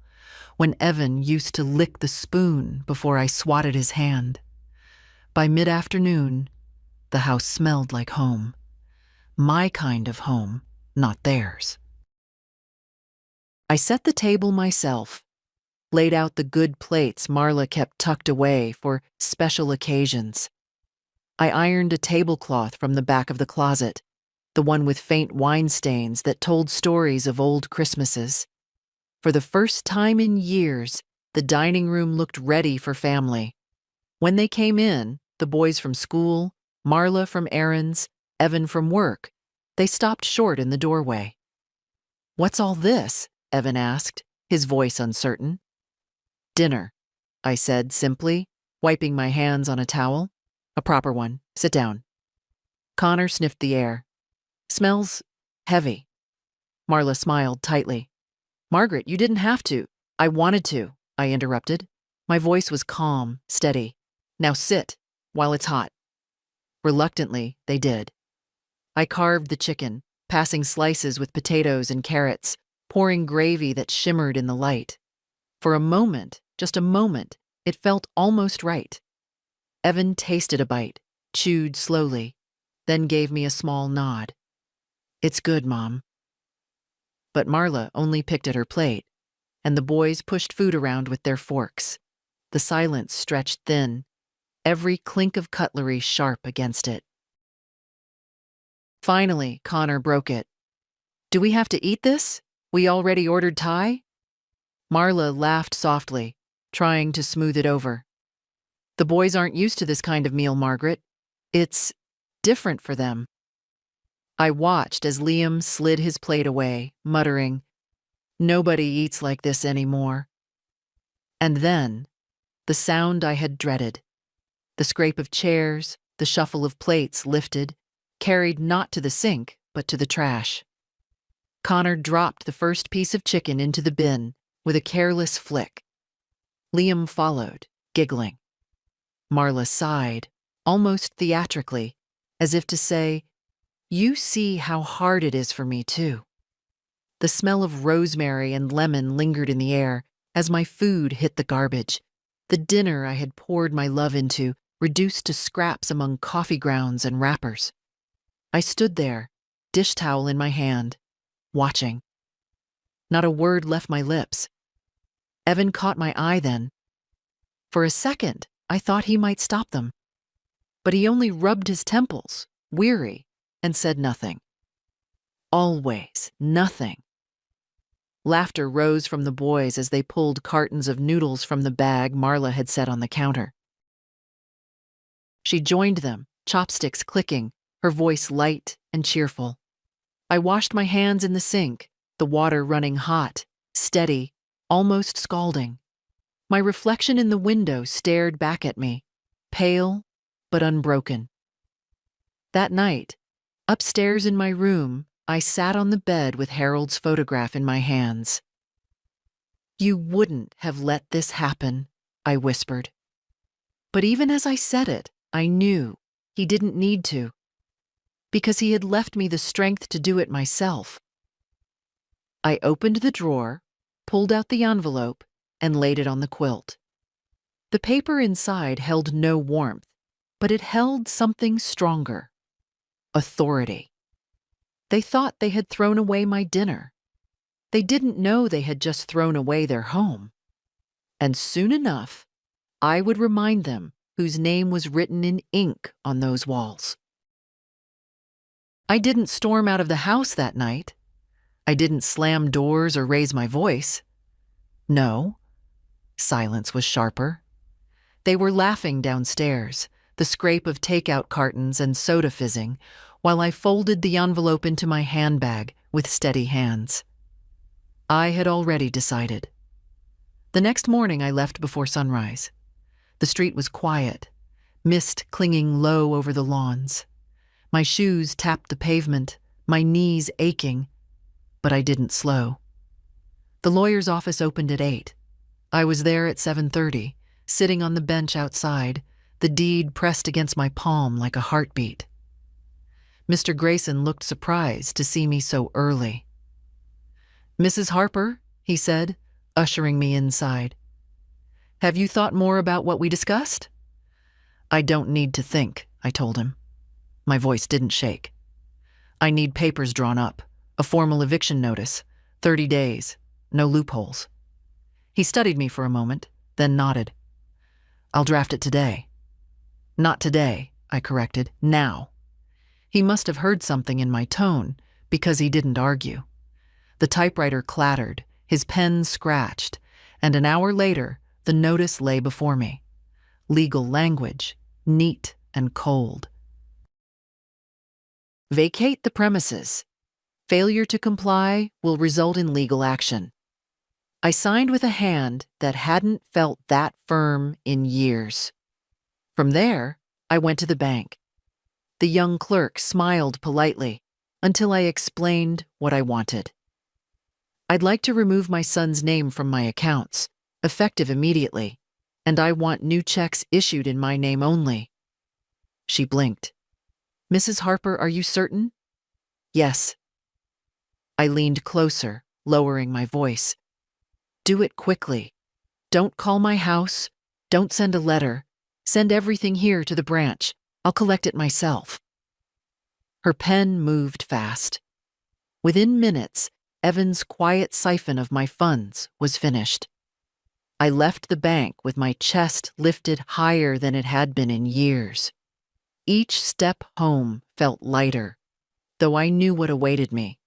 when Evan used to lick the spoon before I swatted his hand. By mid-afternoon, the house smelled like home. My kind of home, not theirs. I set the table myself, laid out the good plates Marla kept tucked away for special occasions. I ironed a tablecloth from the back of the closet, the one with faint wine stains that told stories of old Christmases. For the first time in years, the dining room looked ready for family. When they came in, the boys from school, Marla from errands, Evan from work, they stopped short in the doorway. "What's all this?" Evan asked, his voice uncertain. "Dinner," I said simply, wiping my hands on a towel. "A proper one. Sit down." Connor sniffed the air. "Smells heavy." Marla smiled tightly. "Margaret, you didn't have to." "I wanted to," I interrupted. My voice was calm, steady. "Now sit, while it's hot." Reluctantly, they did. I carved the chicken, passing slices with potatoes and carrots, pouring gravy that shimmered in the light. For a moment, just a moment, it felt almost right. Evan tasted a bite, chewed slowly, then gave me a small nod. "It's good, Mom." But Marla only picked at her plate, and the boys pushed food around with their forks. The silence stretched thin, every clink of cutlery sharp against it. Finally, Connor broke it. "Do we have to eat this? We already ordered Thai?" Marla laughed softly, trying to smooth it over. "The boys aren't used to this kind of meal, Margaret. It's different for them." I watched as Liam slid his plate away, muttering, "Nobody eats like this anymore." And then, the sound I had dreaded. The scrape of chairs, the shuffle of plates lifted, carried not to the sink, but to the trash. Connor dropped the first piece of chicken into the bin with a careless flick. Liam followed, giggling. Marla sighed, almost theatrically, as if to say, "You see how hard it is for me, too." The smell of rosemary and lemon lingered in the air as my food hit the garbage. The dinner I had poured my love into, reduced to scraps among coffee grounds and wrappers. I stood there, dish towel in my hand, watching. Not a word left my lips. Evan caught my eye then. For a second, I thought he might stop them. But he only rubbed his temples, weary, and said nothing. Always nothing. Laughter rose from the boys as they pulled cartons of noodles from the bag Marla had set on the counter. She joined them, chopsticks clicking, her voice light and cheerful. I washed my hands in the sink, the water running hot, steady, almost scalding. My reflection in the window stared back at me, pale but unbroken. That night, upstairs in my room, I sat on the bed with Harold's photograph in my hands. "You wouldn't have let this happen," I whispered. But even as I said it, I knew he didn't need to, because he had left me the strength to do it myself. I opened the drawer, pulled out the envelope, and laid it on the quilt. The paper inside held no warmth, but it held something stronger: authority. They thought they had thrown away my dinner. They didn't know they had just thrown away their home. And soon enough, I would remind them whose name was written in ink on those walls. I didn't storm out of the house that night. I didn't slam doors or raise my voice. No. Silence was sharper. They were laughing downstairs, the scrape of takeout cartons and soda fizzing, while I folded the envelope into my handbag with steady hands. I had already decided. The next morning I left before sunrise. The street was quiet, mist clinging low over the lawns. My shoes tapped the pavement, my knees aching, but I didn't slow. The lawyer's office opened at 8. I was there at 7:30, sitting on the bench outside, the deed pressed against my palm like a heartbeat. Mr. Grayson looked surprised to see me so early. "Mrs. Harper," he said, ushering me inside. "Have you thought more about what we discussed?" "I don't need to think," I told him. My voice didn't shake. "I need papers drawn up, a formal eviction notice, 30 days, no loopholes." He studied me for a moment, then nodded. "I'll draft it today." "Not today," I corrected, "now." He must have heard something in my tone, because he didn't argue. The typewriter clattered, his pen scratched, and an hour later, the notice lay before me. Legal language, neat and cold. Vacate the premises. Failure to comply will result in legal action. I signed with a hand that hadn't felt that firm in years. From there, I went to the bank. The young clerk smiled politely until I explained what I wanted. "I'd like to remove my son's name from my accounts, effective immediately, and I want new checks issued in my name only." She blinked. "Mrs. Harper, are you certain?" "Yes." I leaned closer, lowering my voice. "Do it quickly. Don't call my house. Don't send a letter. Send everything here to the branch. I'll collect it myself." Her pen moved fast. Within minutes, Evan's quiet siphon of my funds was finished. I left the bank with my chest lifted higher than it had been in years. Each step home felt lighter, though I knew what awaited me.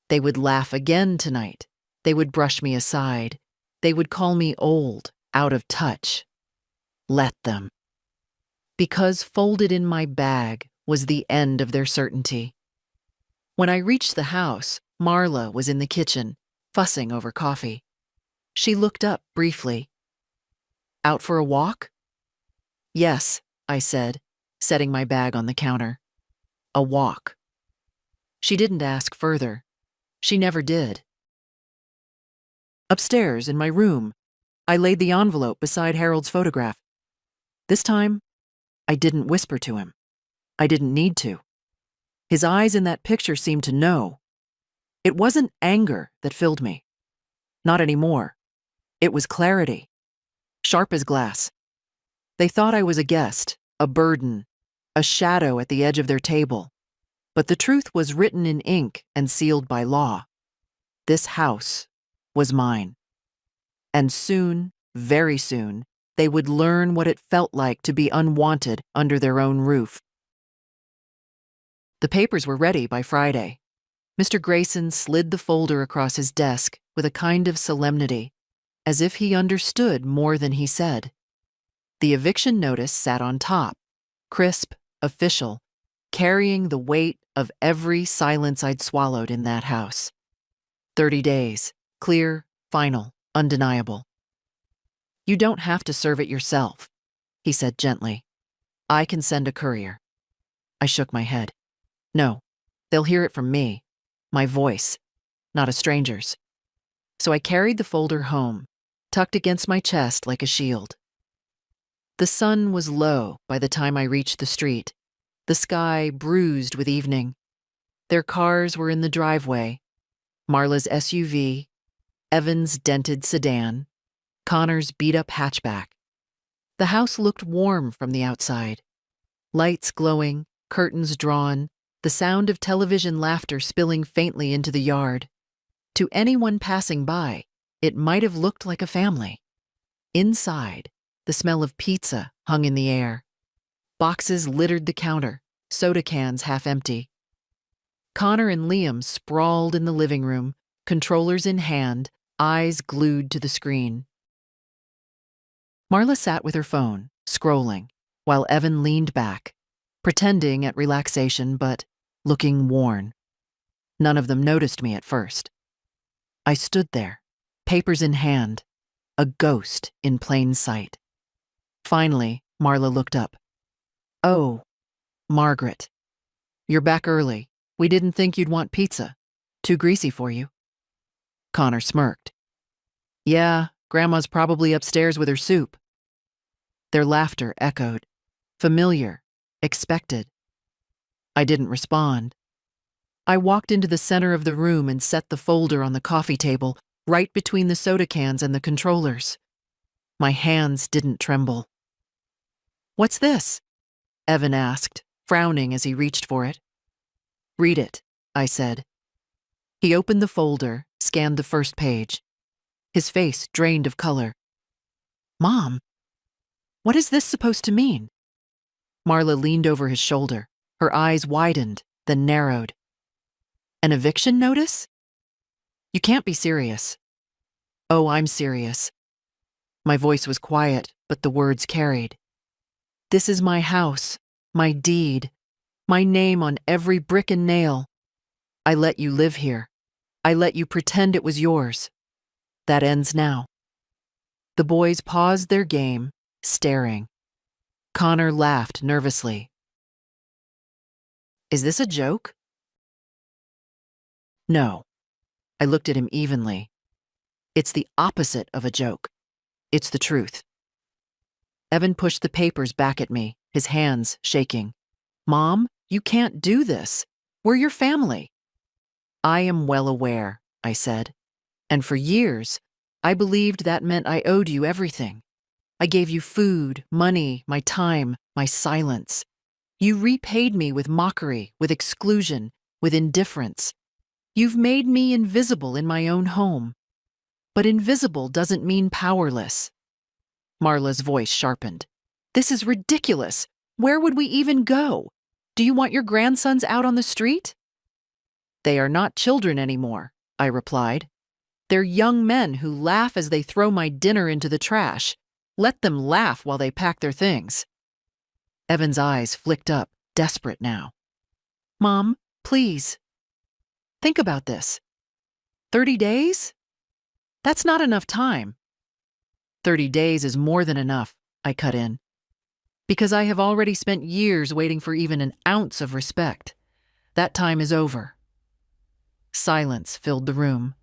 They would laugh again tonight. They would brush me aside. They would call me old, out of touch. Let them. Because folded in my bag was the end of their certainty. When I reached the house, Marla was in the kitchen, fussing over coffee. She looked up briefly. "Out for a walk?" "Yes," I said, setting my bag on the counter. "A walk." She didn't ask further. She never did. Upstairs, in my room, I laid the envelope beside Harold's photograph. This time, I didn't whisper to him. I didn't need to. His eyes in that picture seemed to know. It wasn't anger that filled me. Not anymore. It was clarity. Sharp as glass. They thought I was a guest, a burden, a shadow at the edge of their table. But the truth was written in ink and sealed by law. This house was mine. And soon, very soon, they would learn what it felt like to be unwanted under their own roof. The papers were ready by Friday. Mr. Grayson slid the folder across his desk with a kind of solemnity, as if he understood more than he said. The eviction notice sat on top, crisp, official, carrying the weight of every silence I'd swallowed in that house. 30 days, clear, final, undeniable. "You don't have to serve it yourself," he said gently. "I can send a courier." I shook my head. "No, they'll hear it from me, my voice, not a stranger's." So I carried the folder home, tucked against my chest like a shield. The sun was low by the time I reached the street, the sky bruised with evening. Their cars were in the driveway, Marla's SUV, Evan's dented sedan, Connor's beat-up hatchback. The house looked warm from the outside. Lights glowing, curtains drawn, the sound of television laughter spilling faintly into the yard. To anyone passing by, it might have looked like a family. Inside, the smell of pizza hung in the air. Boxes littered the counter, soda cans half empty. Connor and Liam sprawled in the living room, controllers in hand, eyes glued to the screen. Marla sat with her phone, scrolling, while Evan leaned back, pretending at relaxation but looking worn. None of them noticed me at first. I stood there, papers in hand, a ghost in plain sight. Finally, Marla looked up. "Oh, Margaret. You're back early. We didn't think you'd want pizza. Too greasy for you." Connor smirked. "Yeah, Grandma's probably upstairs with her soup." Their laughter echoed. Familiar, expected. I didn't respond. I walked into the center of the room and set the folder on the coffee table, right between the soda cans and the controllers. My hands didn't tremble. "What's this?" Evan asked, frowning as he reached for it. "Read it," I said. He opened the folder, scanned the first page. His face drained of color. "Mom, what is this supposed to mean?" Marla leaned over his shoulder. Her eyes widened, then narrowed. "An eviction notice? You can't be serious." "Oh, I'm serious." My voice was quiet, but the words carried. "This is my house, my deed, my name on every brick and nail. I let you live here. I let you pretend it was yours. That ends now." The boys paused their game, staring. Connor laughed nervously. "Is this a joke?" "No." I looked at him evenly. "It's the opposite of a joke. It's the truth." Evan pushed the papers back at me, his hands shaking. "Mom, you can't do this. We're your family." "I am well aware," I said. "And for years, I believed that meant I owed you everything. I gave you food, money, my time, my silence. You repaid me with mockery, with exclusion, with indifference. You've made me invisible in my own home. But invisible doesn't mean powerless. Marla's voice sharpened. This is ridiculous. Where would we even go? Do you want your grandsons out on the street? They are not children anymore, I replied. They're young men who laugh as they throw my dinner into the trash. Let them laugh while they pack their things. Evan's eyes flicked up, desperate now. Mom, please. Think about this. 30 days? That's not enough time. 30 days is more than enough, I cut in. Because I have already spent years waiting for even an ounce of respect. That time is over. Silence filled the room.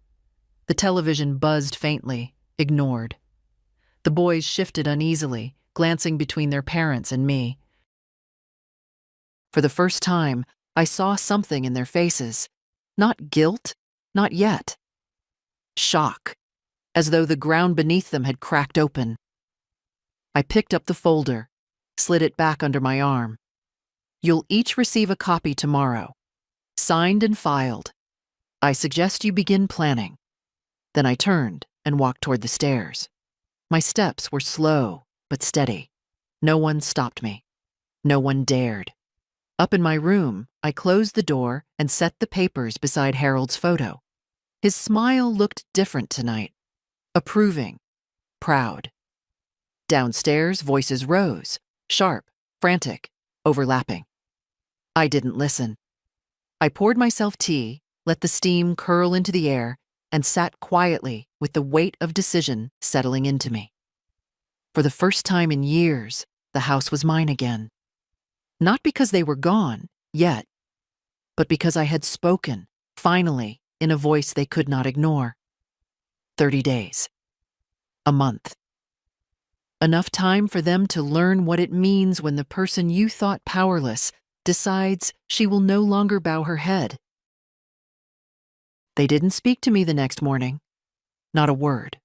The television buzzed faintly, ignored. The boys shifted uneasily, glancing between their parents and me. For the first time, I saw something in their faces. Not guilt, not yet. Shock, as though the ground beneath them had cracked open. I picked up the folder, slid it back under my arm. You'll each receive a copy tomorrow, signed and filed. I suggest you begin planning. Then I turned and walked toward the stairs. My steps were slow but steady. No one stopped me. No one dared. Up in my room, I closed the door and set the papers beside Harold's photo. His smile looked different tonight. Approving, proud. Downstairs, voices rose, sharp, frantic, overlapping. I didn't listen. I poured myself tea, let the steam curl into the air, and sat quietly with the weight of decision settling into me. For the first time in years, the house was mine again. Not because they were gone, yet, but because I had spoken, finally, in a voice they could not ignore. 30 days. A month. Enough time for them to learn what it means when the person you thought powerless decides she will no longer bow her head. They didn't speak to me the next morning. Not a word.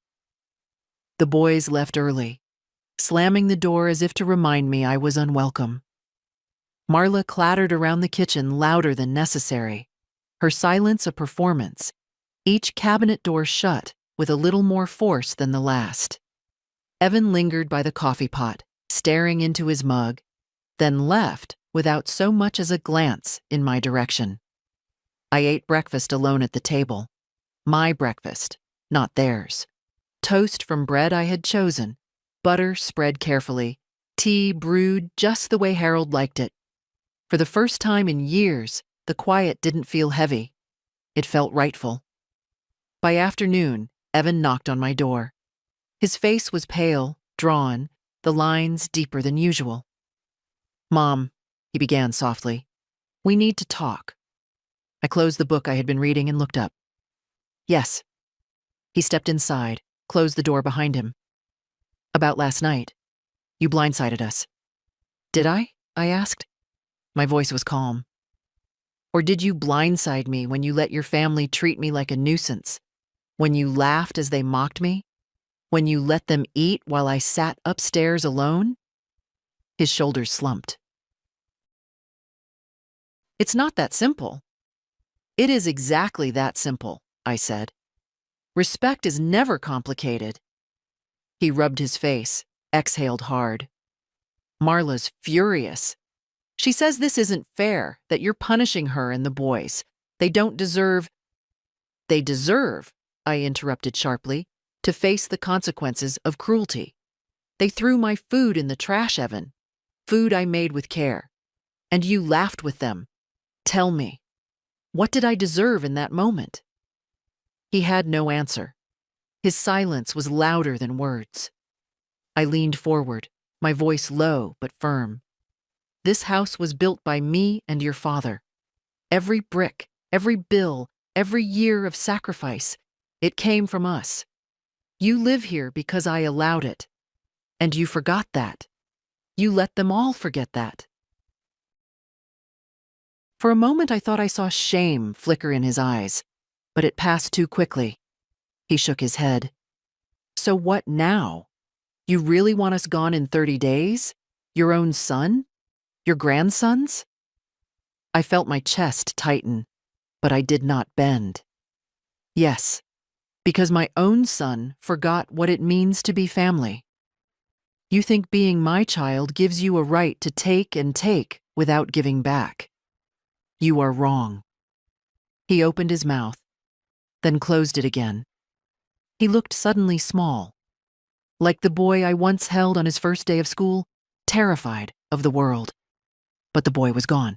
The boys left early, slamming the door as if to remind me I was unwelcome. Marla clattered around the kitchen louder than necessary, her silence a performance, each cabinet door shut with a little more force than the last. Evan lingered by the coffee pot, staring into his mug, then left without so much as a glance in my direction. I ate breakfast alone at the table. My breakfast, not theirs. Toast from bread I had chosen, butter spread carefully, tea brewed just the way Harold liked it. For the first time in years, the quiet didn't feel heavy. It felt rightful. By afternoon, Evan knocked on my door. His face was pale, drawn, the lines deeper than usual. Mom, he began softly, we need to talk. I closed the book I had been reading and looked up. Yes. He stepped inside, closed the door behind him. About last night. You blindsided us. Did I? I asked. My voice was calm. Or did you blindside me when you let your family treat me like a nuisance? When you laughed as they mocked me? When you let them eat while I sat upstairs alone? His shoulders slumped. It's not that simple. It is exactly that simple, I said. Respect is never complicated. He rubbed his face, exhaled hard. Marla's furious. She says this isn't fair, that you're punishing her and the boys. They don't deserve. They deserve, I interrupted sharply, to face the consequences of cruelty. They threw my food in the trash, Evan. Food I made with care. And you laughed with them. Tell me, what did I deserve in that moment? He had no answer. His silence was louder than words. I leaned forward, my voice low but firm. This house was built by me and your father. Every brick, every bill, every year of sacrifice, it came from us. You live here because I allowed it. And you forgot that. You let them all forget that. For a moment I thought I saw shame flicker in his eyes, but it passed too quickly. He shook his head. So what now? You really want us gone in 30 days? Your own son? Your grandsons? I felt my chest tighten. but I did not bend. Yes, because my own son forgot what it means to be family. You think being my child gives you a right to take and take without giving back. You are wrong. He opened his mouth, then closed it again. He looked suddenly small, like the boy I once held on his first day of school, terrified of the world. But the boy was gone.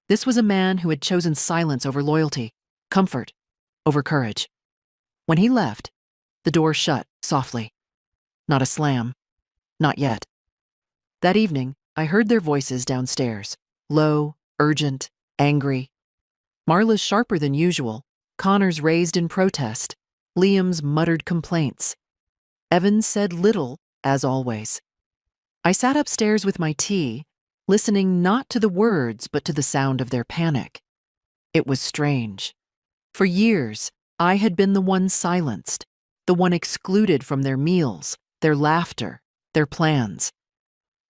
This was a man who had chosen silence over loyalty, comfort over courage. When he left, the door shut softly. Not a slam. Not yet. That evening, I heard their voices downstairs, low, urgent, angry. Marla's sharper than usual, Connor's raised in protest, Liam's muttered complaints. Evan said little, as always. I sat upstairs with my tea, listening not to the words but to the sound of their panic. It was strange. For years, I had been the one silenced, the one excluded from their meals, their laughter, their plans.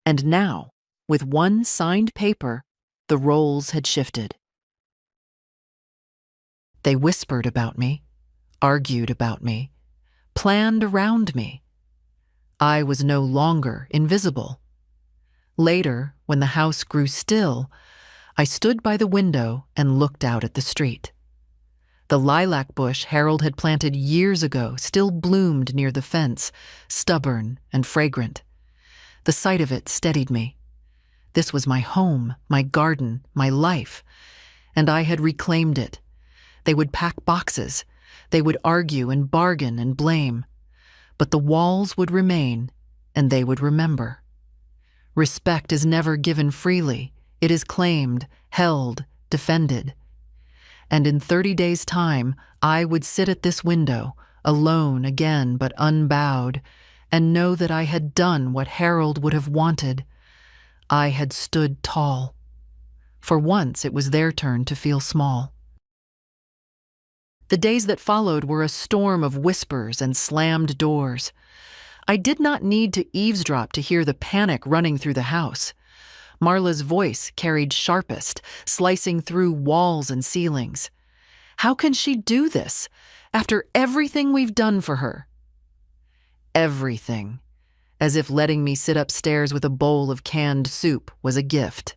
And now, with one signed paper, the roles had shifted. They whispered about me, argued about me, planned around me. I was no longer invisible. Later, when the house grew still, I stood by the window and looked out at the street. The lilac bush Harold had planted years ago still bloomed near the fence, stubborn and fragrant. The sight of it steadied me. This was my home, my garden, my life, and I had reclaimed it. They would pack boxes. They would argue and bargain and blame. But the walls would remain, and they would remember. Respect is never given freely. It is claimed, held, defended. And in 30 days' time, I would sit at this window, alone again but unbowed, and know that I had done what Harold would have wanted. I had stood tall. For once, it was their turn to feel small. The days that followed were a storm of whispers and slammed doors. I did not need to eavesdrop to hear the panic running through the house. Marla's voice carried sharpest, slicing through walls and ceilings. How can she do this, after everything we've done for her? Everything. As if letting me sit upstairs with a bowl of canned soup was a gift.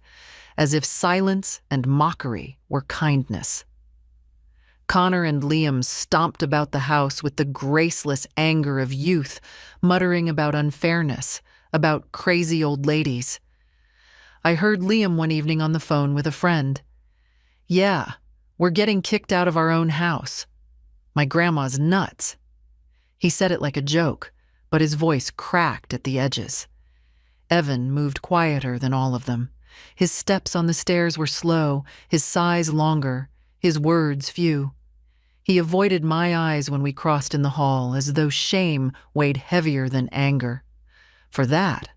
As if silence and mockery were kindness. Connor and Liam stomped about the house with the graceless anger of youth, muttering about unfairness, about crazy old ladies. I heard Liam one evening on the phone with a friend. "Yeah, we're getting kicked out of our own house. My grandma's nuts." He said it like a joke, but his voice cracked at the edges. Evan moved quieter than all of them. His steps on the stairs were slow, his sighs longer, his words few. He avoided my eyes when we crossed in the hall, as though shame weighed heavier than anger. For that,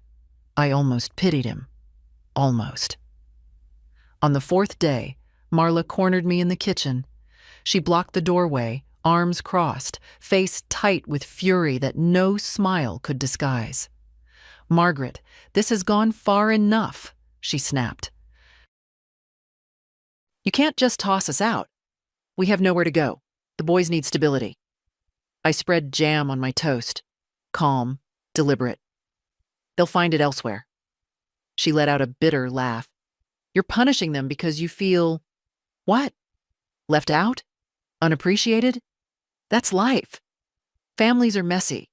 I almost pitied him. Almost. On the 4th day, Marla cornered me in the kitchen. She blocked the doorway, arms crossed, face tight with fury that no smile could disguise. "Margaret, this has gone far enough," she snapped. "You can't just toss us out. We have nowhere to go. The boys need stability." I spread jam on my toast, calm, deliberate. "They'll find it elsewhere." She let out a bitter laugh. "You're punishing them because you feel, what? Left out? Unappreciated? That's life. Families are messy.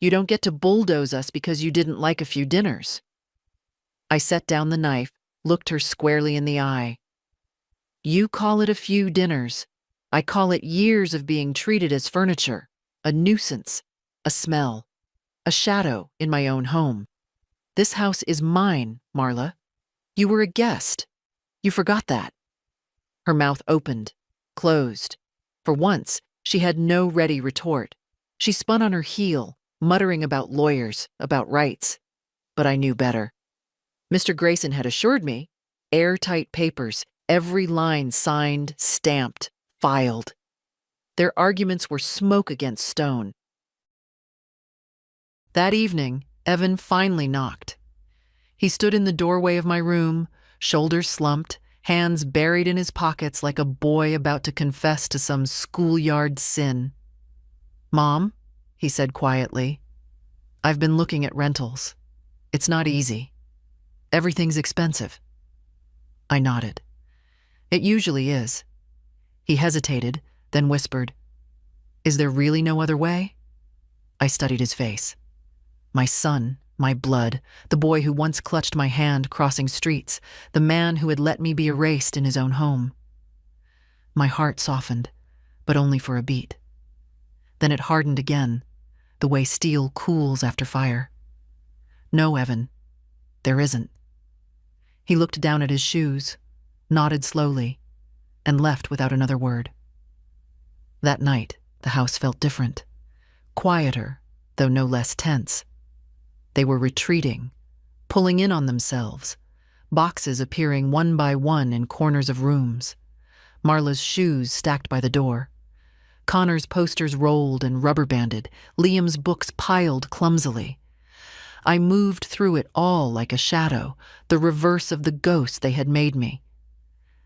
You don't get to bulldoze us because you didn't like a few dinners." I set down the knife, looked her squarely in the eye. "You call it a few dinners. I call it years of being treated as furniture, a nuisance, a smell, a shadow in my own home. This house is mine, Marla. You were a guest. You forgot that." Her mouth opened, closed. For once, she had no ready retort. She spun on her heel, muttering about lawyers, about rights. But I knew better. Mr. Grayson had assured me, airtight papers, every line signed, stamped, filed. Their arguments were smoke against stone. That evening, Evan finally knocked. He stood in the doorway of my room, shoulders slumped, hands buried in his pockets like a boy about to confess to some schoolyard sin. "Mom," he said quietly, "I've been looking at rentals. It's not easy. Everything's expensive." I nodded. "It usually is." He hesitated, then whispered, "Is there really no other way?" I studied his face. My son, my blood, the boy who once clutched my hand crossing streets, the man who had let me be erased in his own home. My heart softened, but only for a beat. Then it hardened again, the way steel cools after fire. "No, Evan, there isn't." He looked down at his shoes, nodded slowly, and left without another word. That night, the house felt different. Quieter, though no less tense. They were retreating, pulling in on themselves, boxes appearing one by one in corners of rooms, Marla's shoes stacked by the door, Connor's posters rolled and rubber-banded, Liam's books piled clumsily. I moved through it all like a shadow, the reverse of the ghost they had made me.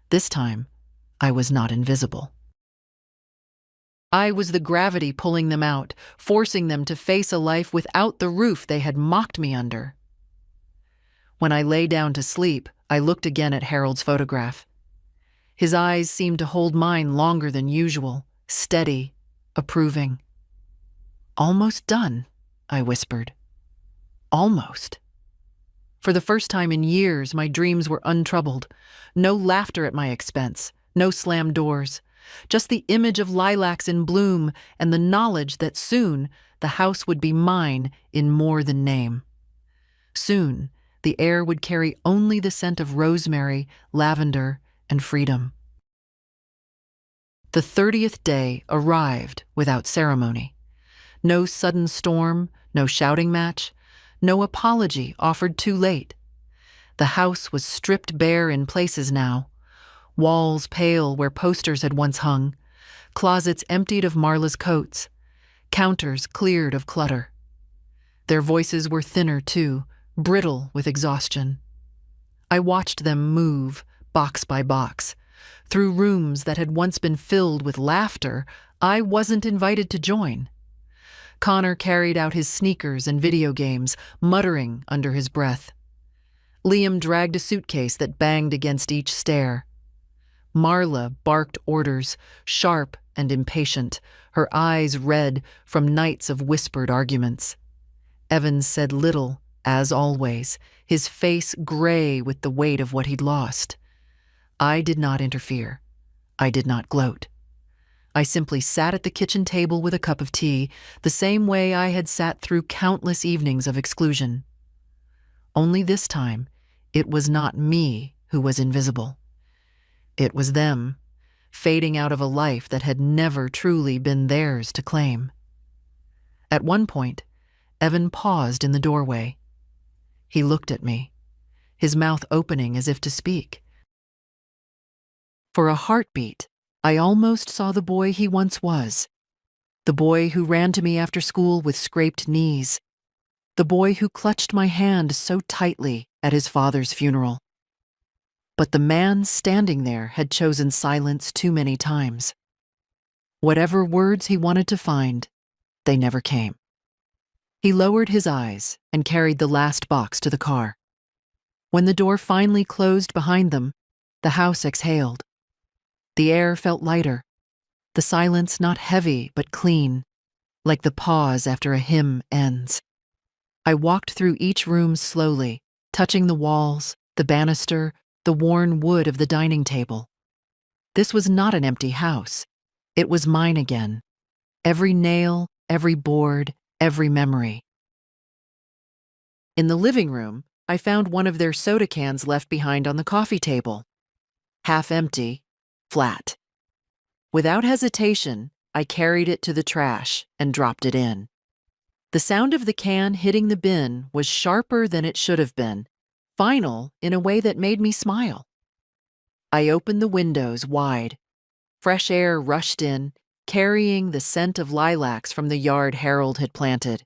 This time, I was not invisible. I was the gravity pulling them out, forcing them to face a life without the roof they had mocked me under. When I lay down to sleep, I looked again at Harold's photograph. His eyes seemed to hold mine longer than usual, steady, approving. "Almost done," I whispered. Almost. For the first time in years, my dreams were untroubled. No laughter at my expense, no slammed doors. Just the image of lilacs in bloom and the knowledge that soon the house would be mine in more than name. Soon, the air would carry only the scent of rosemary, lavender, and freedom. The 30th day arrived without ceremony. No sudden storm, no shouting match, no apology offered too late. The house was stripped bare in places now. Walls pale where posters had once hung, closets emptied of Marla's coats, counters cleared of clutter. Their voices were thinner, too, brittle with exhaustion. I watched them move, box by box, through rooms that had once been filled with laughter I wasn't invited to join. Connor carried out his sneakers and video games, muttering under his breath. Liam dragged a suitcase that banged against each stair. Marla barked orders, sharp and impatient, her eyes red from nights of whispered arguments. Evan said little, as always, his face gray with the weight of what he'd lost. I did not interfere. I did not gloat. I simply sat at the kitchen table with a cup of tea, the same way I had sat through countless evenings of exclusion. Only this time, it was not me who was invisible. It was them, fading out of a life that had never truly been theirs to claim. At one point, Evan paused in the doorway. He looked at me, his mouth opening as if to speak. For a heartbeat, I almost saw the boy he once was. The boy who ran to me after school with scraped knees. The boy who clutched my hand so tightly at his father's funeral. But the man standing there had chosen silence too many times. Whatever words he wanted to find, they never came. He lowered his eyes and carried the last box to the car. When the door finally closed behind them, the house exhaled. The air felt lighter, the silence not heavy but clean, like the pause after a hymn ends. I walked through each room slowly, touching the walls, the banister, the worn wood of the dining table. This was not an empty house. It was mine again. Every nail, every board, every memory. In the living room, I found one of their soda cans left behind on the coffee table. Half empty, flat. Without hesitation, I carried it to the trash and dropped it in. The sound of the can hitting the bin was sharper than it should have been, final in a way that made me smile. I opened the windows wide. Fresh air rushed in, carrying the scent of lilacs from the yard Harold had planted.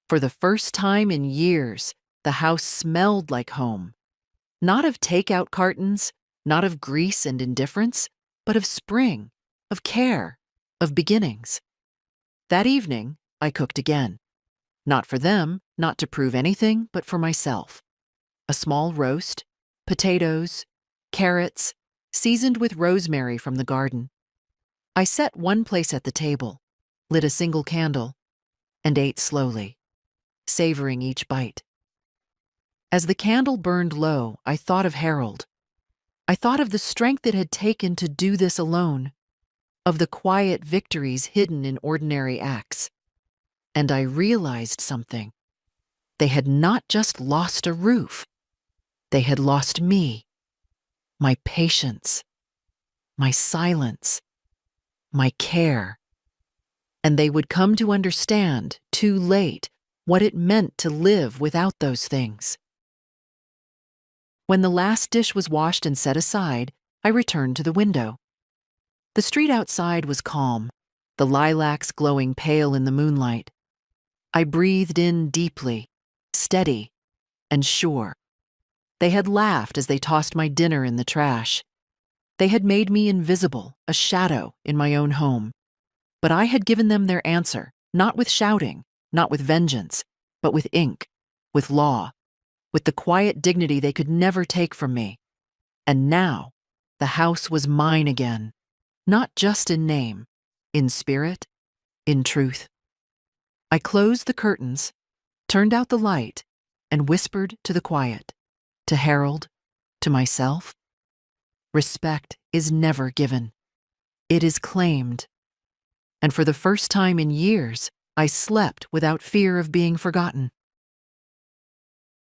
For the first time in years, the house smelled like home. Not of takeout cartons, not of grease and indifference, but of spring, of care, of beginnings. That evening, I cooked again. Not for them, not to prove anything, but for myself. A small roast, potatoes, carrots, seasoned with rosemary from the garden. I set one place at the table, lit a single candle, and ate slowly, savoring each bite. As the candle burned low, I thought of Harold. I thought of the strength it had taken to do this alone, of the quiet victories hidden in ordinary acts. And I realized something. They had not just lost a roof. They had lost me, my patience, my silence, my care. And they would come to understand, too late, what it meant to live without those things. When the last dish was washed and set aside, I returned to the window. The street outside was calm, the lilacs glowing pale in the moonlight. I breathed in deeply, steady, and sure. They had laughed as they tossed my dinner in the trash. They had made me invisible, a shadow in my own home. But I had given them their answer, not with shouting, not with vengeance, but with ink, with law, with the quiet dignity they could never take from me. And now, the house was mine again, not just in name, in spirit, in truth. I closed the curtains, turned out the light, and whispered to the quiet, to Harold, to myself. Respect is never given. It is claimed. And for the first time in years, I slept without fear of being forgotten.